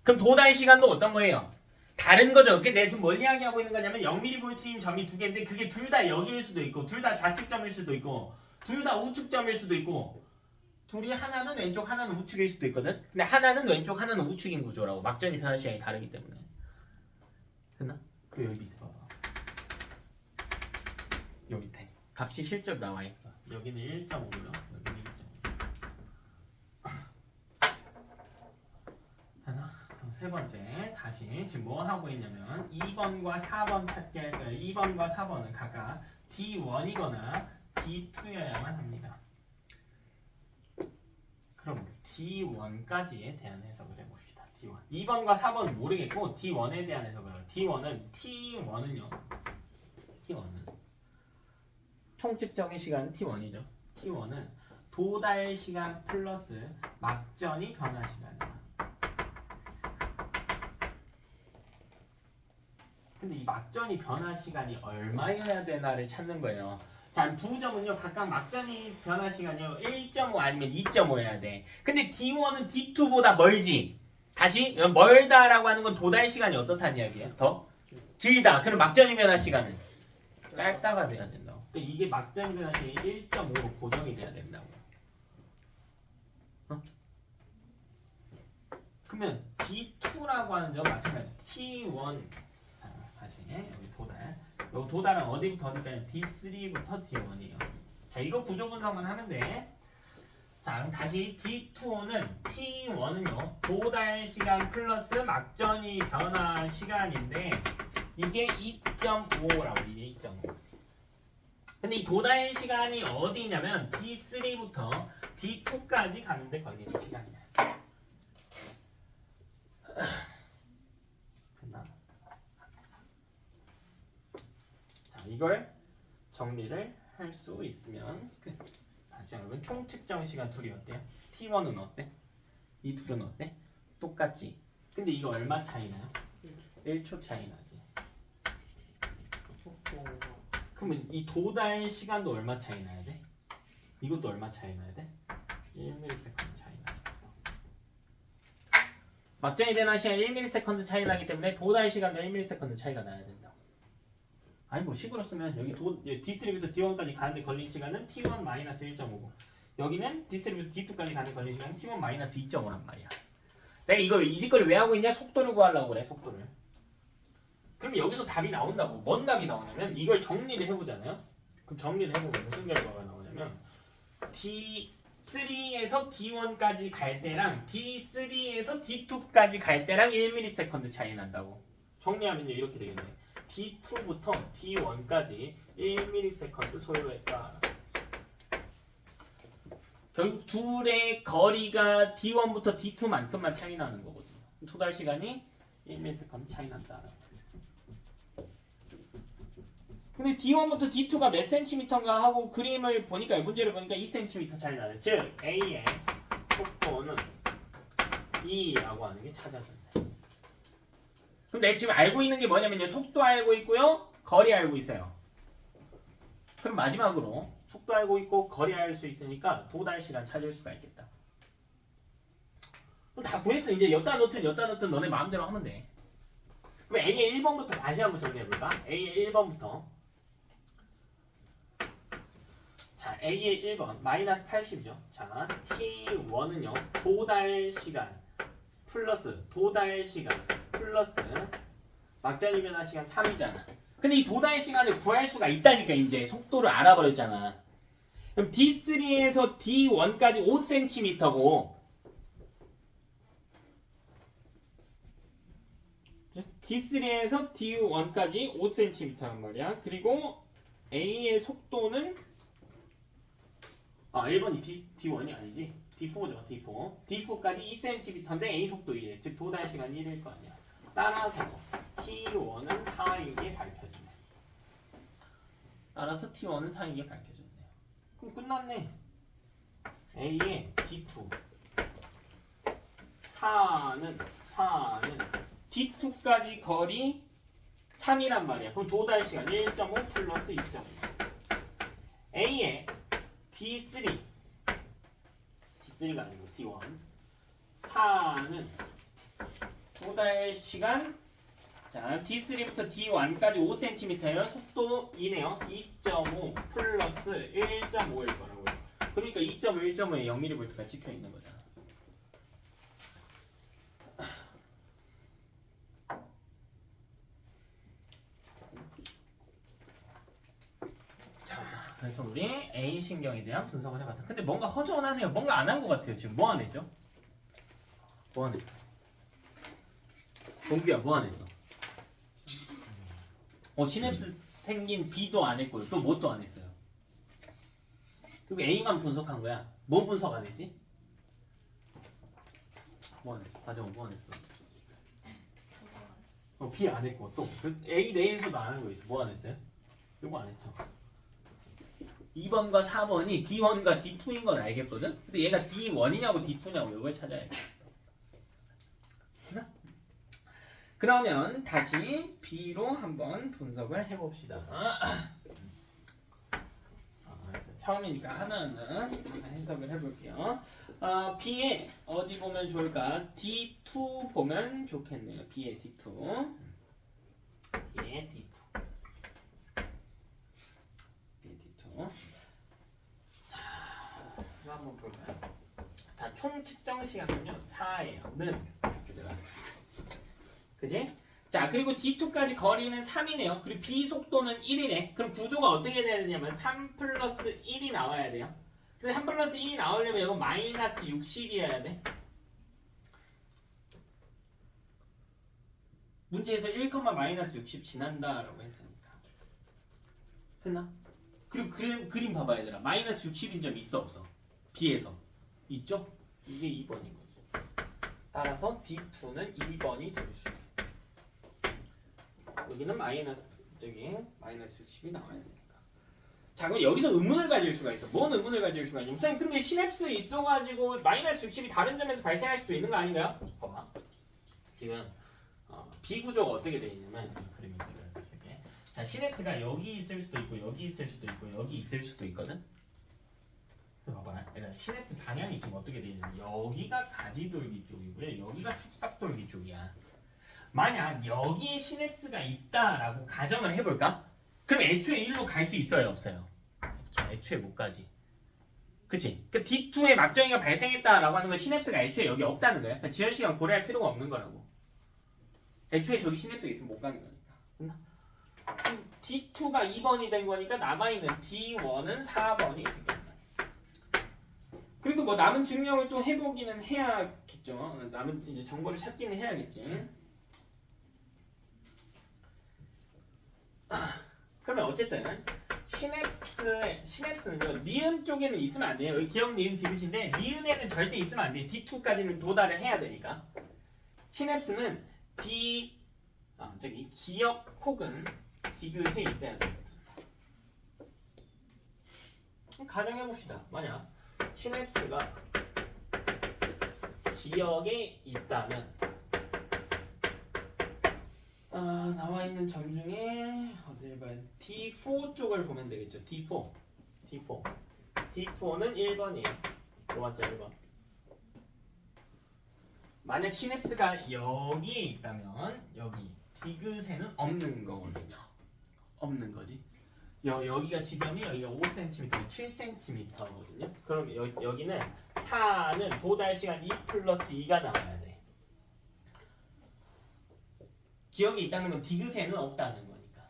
그럼 도달 시간도 어떤 거예요? 다른 거죠. 그게 내가 지금 뭘 이야기하고 있는 거냐면 0mV인 점이 두 개인데 그게 둘 다 여기일 수도 있고 둘 다 좌측점일 수도 있고 둘 다 우측점일 수도 있고 둘이 하나는 왼쪽 하나는 우측일 수도 있거든. 근데 하나는 왼쪽 하나는 우측인 구조라고. 막전이 변화 시간이 다르기 때문에. 됐나? 그리고 여기 밑에 봐봐. 여기 밑에 값이 실제로 나와 있어. 여기는 1.5요. 여기는 2.5. 됐나? 그럼 세 번째 다시 지금 뭐 하고 있냐면 2번과 4번 찾게 할 거예요. 2번과 4번은 각각 D1이거나 D2여야만 합니다. 그럼 D1까지에 대한 해석을 해봅시다. D1. 2번과 4번은 모르겠고 D1에 대한 해석을 해요. T1은요. T1은 총 측정의 시간 T1이죠. T1은 도달 시간 플러스 막전이 변화 시간이야. 근데 이 막전이 변화 시간이 얼마여야 되나를 찾는 거예요. 자, 두 점은요 각각 막전이 변화 시간이요 1.5 아니면 2.5여야 돼. 근데 D1은 D2보다 멀지. 다시 멀다라고 하는 건 도달 시간이 어떻다는 이야기야? 더 길다. 그럼 막전이 변화 시간은 짧다가 돼야 된다고. 그러니까 이게 막전이 변화 시간이 1.5로 고정이 돼야 된다고. 그러면 D2라고 하는 점 마찬가지. T1 다시 여기 도달. 요 도달은 어디부터 어디까지? D3부터 D1이에요. 자, 이거 구조 분석만 하면 돼. 자, 그럼 다시 D2는 T1은요 도달 시간 플러스 막전이 변화 시간인데 이게 2.5라고 이게 2.5. 근데 이 도달 시간이 어디냐면 D3부터 D2까지 가는데 걸리는 시간이야. 됐나? 자, 이걸 정리를 할 수 있으면 끝. 다시 한번 총 측정 시간 둘이 어때요? T1은 어때? 이 둘은 어때? 똑같지? 근데 이거 얼마 차이 나요? 1초 차이 나지. 그러면 이 도달 시간도 얼마 차이 나야 돼? 이것도 얼마 차이 나야 돼? 1ms 차이 나. 막전이 되는 시간 1ms 차이 나기 때문에 도달 시간도 1ms 차이가 나야 된다. 아니 뭐 식으로 쓰면 여기 D3부터 D1까지 가는데 걸린 시간은 T1-1.5고 여기는 D3부터 D2까지 가는 걸린 시간은 T1-2.5란 말이야. 내가 이걸 이 짓거리 왜 하고 있냐? 속도를 구하려고 그래. 속도를. 그럼 여기서 답이 나온다고. 뭔 답이 나오냐면 이걸 정리를 해보잖아요. 그럼 정리를 해보면 무슨 결과가 나오냐면 D3에서 D1까지 갈 때랑 D3에서 D2까지 갈 때랑 1ms 차이 난다고. 정리하면요 이렇게 되겠네. D2부터 D1까지 1ms 소요했다. 결국 둘의 거리가 D1부터 D2만큼만 차이 나는 거거든요. 토달 시간이 1ms 차이 난다. 근데 D1부터 D2가 몇 cm인가 하고 그림을 보니까 문제를 보니까 2cm 차이 나는. 즉 A의 속도는 2라고 하는 게 찾아졌네. 그럼 내가 지금 알고 있는 게 뭐냐면요. 속도 알고 있고요. 거리 알고 있어요. 그럼 마지막으로 속도 알고 있고 거리 알 수 있으니까 도달 시간 찾을 수가 있겠다. 그럼 다 구했어. 이제 엿다 넣든 너네 마음대로 하면 돼. 그럼 A의 1번부터 다시 한번 정리해볼까? A의 1번부터. 자, A의 1번 마이너스 80이죠. 자, T1은요 도달 시간 플러스 도달 시간 플러스 막전이 변화 시간 3이잖아. 근데 이 도달 시간을 구할 수가 있다니까. 이제 속도를 알아버렸잖아. 그럼 D3에서 D1까지 5cm고 D3에서 D1까지 5cm란 말이야. 그리고 A의 속도는 1번이 D1이 아니지. D4죠. D4까지 2cm인데 A 속도 1. 즉 도달 시간 1일 거 아니야. 따라서 T1은 4인 게 밝혀지네. 따라서 T1은 4인 게 밝혀졌네요. 그럼 끝났네. A의 D2 4는 D2까지 거리 3이란 말이야. 그럼 도달 시간 1.5 플러스 2.5. A의 D3가 아니고 D1 4는 도달 시간 자 D3부터 D1까지 5cm예요. 속도 2네요. 2.5 플러스 1.5일 거라고요. 그러니까 2.5, 1.5에 0mV가 찍혀 있는 거잖아. 자, 그래서 우리 A 신경에 대한 분석을 해봤다. 근데 뭔가 허전하네요. 뭔가 안 한 것 같아요. 지금 뭐 안 했죠? 뭐 안 했어? 동규야 뭐 안 했어? 시냅스 생긴 B도 안 했고요. 또 뭐 또 안 했어요? 그리고 A만 분석한 거야. 뭐 분석 안 했지? 뭐 안 했어? 다정아 뭐 안 했어? B 안 했고 또 A 내에서도 안 한 거 있어. 뭐 안 했어요? 이거 안 했죠. 2번과 4번이 D1과 D2인 건 알겠거든? 근데 얘가 D1이냐고 D2냐고 이걸 찾아야 돼. 그러면 다시 B로 한번 분석을 해봅시다. 처음이니까 하나하나 해석을 해볼게요. B에 어디 보면 좋을까? D2 보면 좋겠네요. B의 D2. B의 D2. B의 D2. 자, 이거 한번 볼까요? 자, 총 측정 시간은요 4예요. 는 그지? 자, 그리고 D2까지 거리는 3이네요. 그리고 B 속도는 1이네. 그럼 구조가 어떻게 돼야 되냐면 3 플러스 1이 나와야 돼요. 근데 3 플러스 1이 나오려면 이거 마이너스 60이어야 돼. 문제에서 1, 마이너스 60 지난다라고 했으니까. 됐나? 그리고 그림 봐봐 얘들아. 마이너스 60인 점 있어 없어? B에서. 있죠? 이게 2번인 거죠. 따라서 D2는 2번이 될 수 있어요. 여기는 마이너스 60이 나와야 되니까. 자, 그럼 여기서 의문을 가질 수가 있어. 뭔 의문을 가질 수가 있냐면 선생님 근데 시냅스 있어가지고 마이너스 60이 다른 점에서 발생할 수도 있는 거 아닌가요? 봐봐. 지금 비구조가 어떻게 돼 있냐면 그림을 쓰게. 자, 시냅스가 여기 있을 수도 있고 여기 있을 수도 있고 여기 있을 수도 있거든. 봐봐. 얘들아, 시냅스 방향이 지금 어떻게 돼 있냐면 여기가 가지돌기 쪽이고요. 여기가 축삭돌기 쪽이야. 만약 여기에 시냅스가 있다라고 가정을 해볼까? 그럼 애초에 일로 갈 수 있어요, 없어요? 없죠. 애초에 못 가지. 그치? 그 D2에 막정이가 발생했다라고 하는 건 시냅스가 애초에 여기 없다는 거야. 그러니까 지연 시간 고려할 필요가 없는 거라고. 애초에 저기 시냅스가 있으면 못 가는 거니까. 됐나? D2가 2번이 된 거니까 남아있는 D1은 4번이 되겠다. 그래도 뭐 남은 증명을 또 해보기는 해야겠죠. 남은 이제 정보를 찾기는 해야겠지. 그러면 어쨌든 시냅스는요 니은 쪽에는 있으면 안 돼요. 여기 기억 니은 디귿인데 니은에는 절대 있으면 안 돼. D2까지는 도달을 해야 되니까. 시냅스는 기억 혹은 디귿에 있어야 되거든. 가정해 봅시다. 만약 시냅스가 기억에 있다면 나와 있는 점 중에 어디를 봐야 돼? D4 쪽을 보면 되겠죠. D4는 1번이에요. 로마자 1번. 만약 시냅스가 여기에 있다면 여기 디귿에는 없는 거거든요. 없는 거지. 여기가 지점이 여기가 5cm, 7cm거든요. 그럼 여기는 4는 도달 시간 2 플러스 2가 나와야 돼. 기억이 있다는 건 디귿에는 없다는 거니까.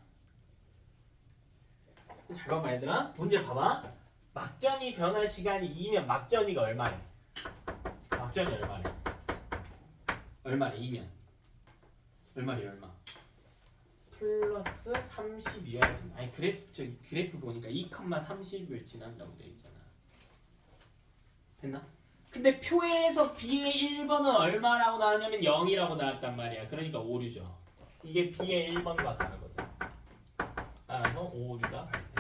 잘 봐봐 얘들아. 문제 봐봐. 막전이 변화 시간이 2면 막전이가 얼마래? 막전이 얼마래? 얼마래 2면? 얼마래 얼마? 플러스 30이야. 아니 그래프 보니까 2,30을 지난다고 돼 있잖아. 됐나? 근데 표에서 B의 1번은 얼마라고 나왔냐면 0이라고 나왔단 말이야. 그러니까 오류죠. 이게 B의 1번과 다르거든. 따라서 오류가 발생.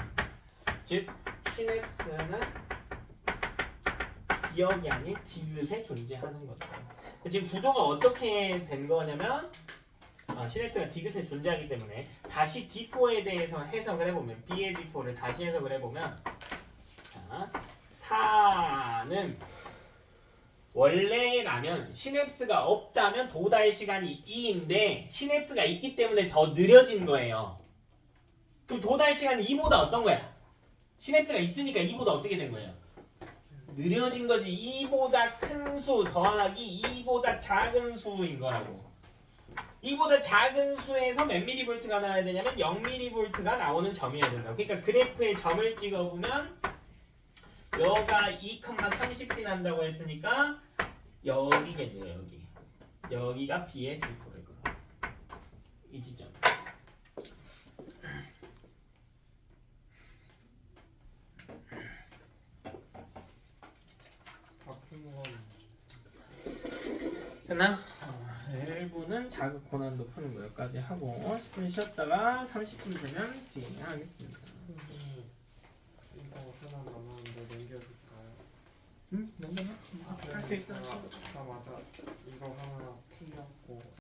즉 시냅스는 기억이 아닌 디귿에 존재하는 거죠. 지금 구조가 어떻게 된 거냐면 시냅스가 디귿에 존재하기 때문에 다시 D4에 대해서 해석을 해보면 B의 D4를 다시 해석을 해보면 자, 4는 원래라면 시냅스가 없다면 도달 시간이 2인데 시냅스가 있기 때문에 더 느려진 거예요. 그럼 도달 시간은 2보다 어떤 거야? 시냅스가 있으니까 2보다 어떻게 된 거예요? 느려진 거지. 2보다 큰 수 더하기 2보다 작은 수인 거라고. 2보다 작은 수에서 몇 미리볼트가 나와야 되냐면 0미리볼트가 나오는 점이어야 된다. 그러니까 그래프에 점을 찍어보면 여가 2,30이 난다고 했으니까 여기겠네요. 여기가 B의 D4일 거야. 이 지점. 됐나? 1부는 자극 고난도 푸는 거 여기까지 하고 10분 쉬었다가 30분 되면 뒤에 하겠습니다. 이거 하나 남았는데 넘겨줄까요? 응? 넘겨봐. 할 수 있어. 아 맞아. 이거 하나 틀렸고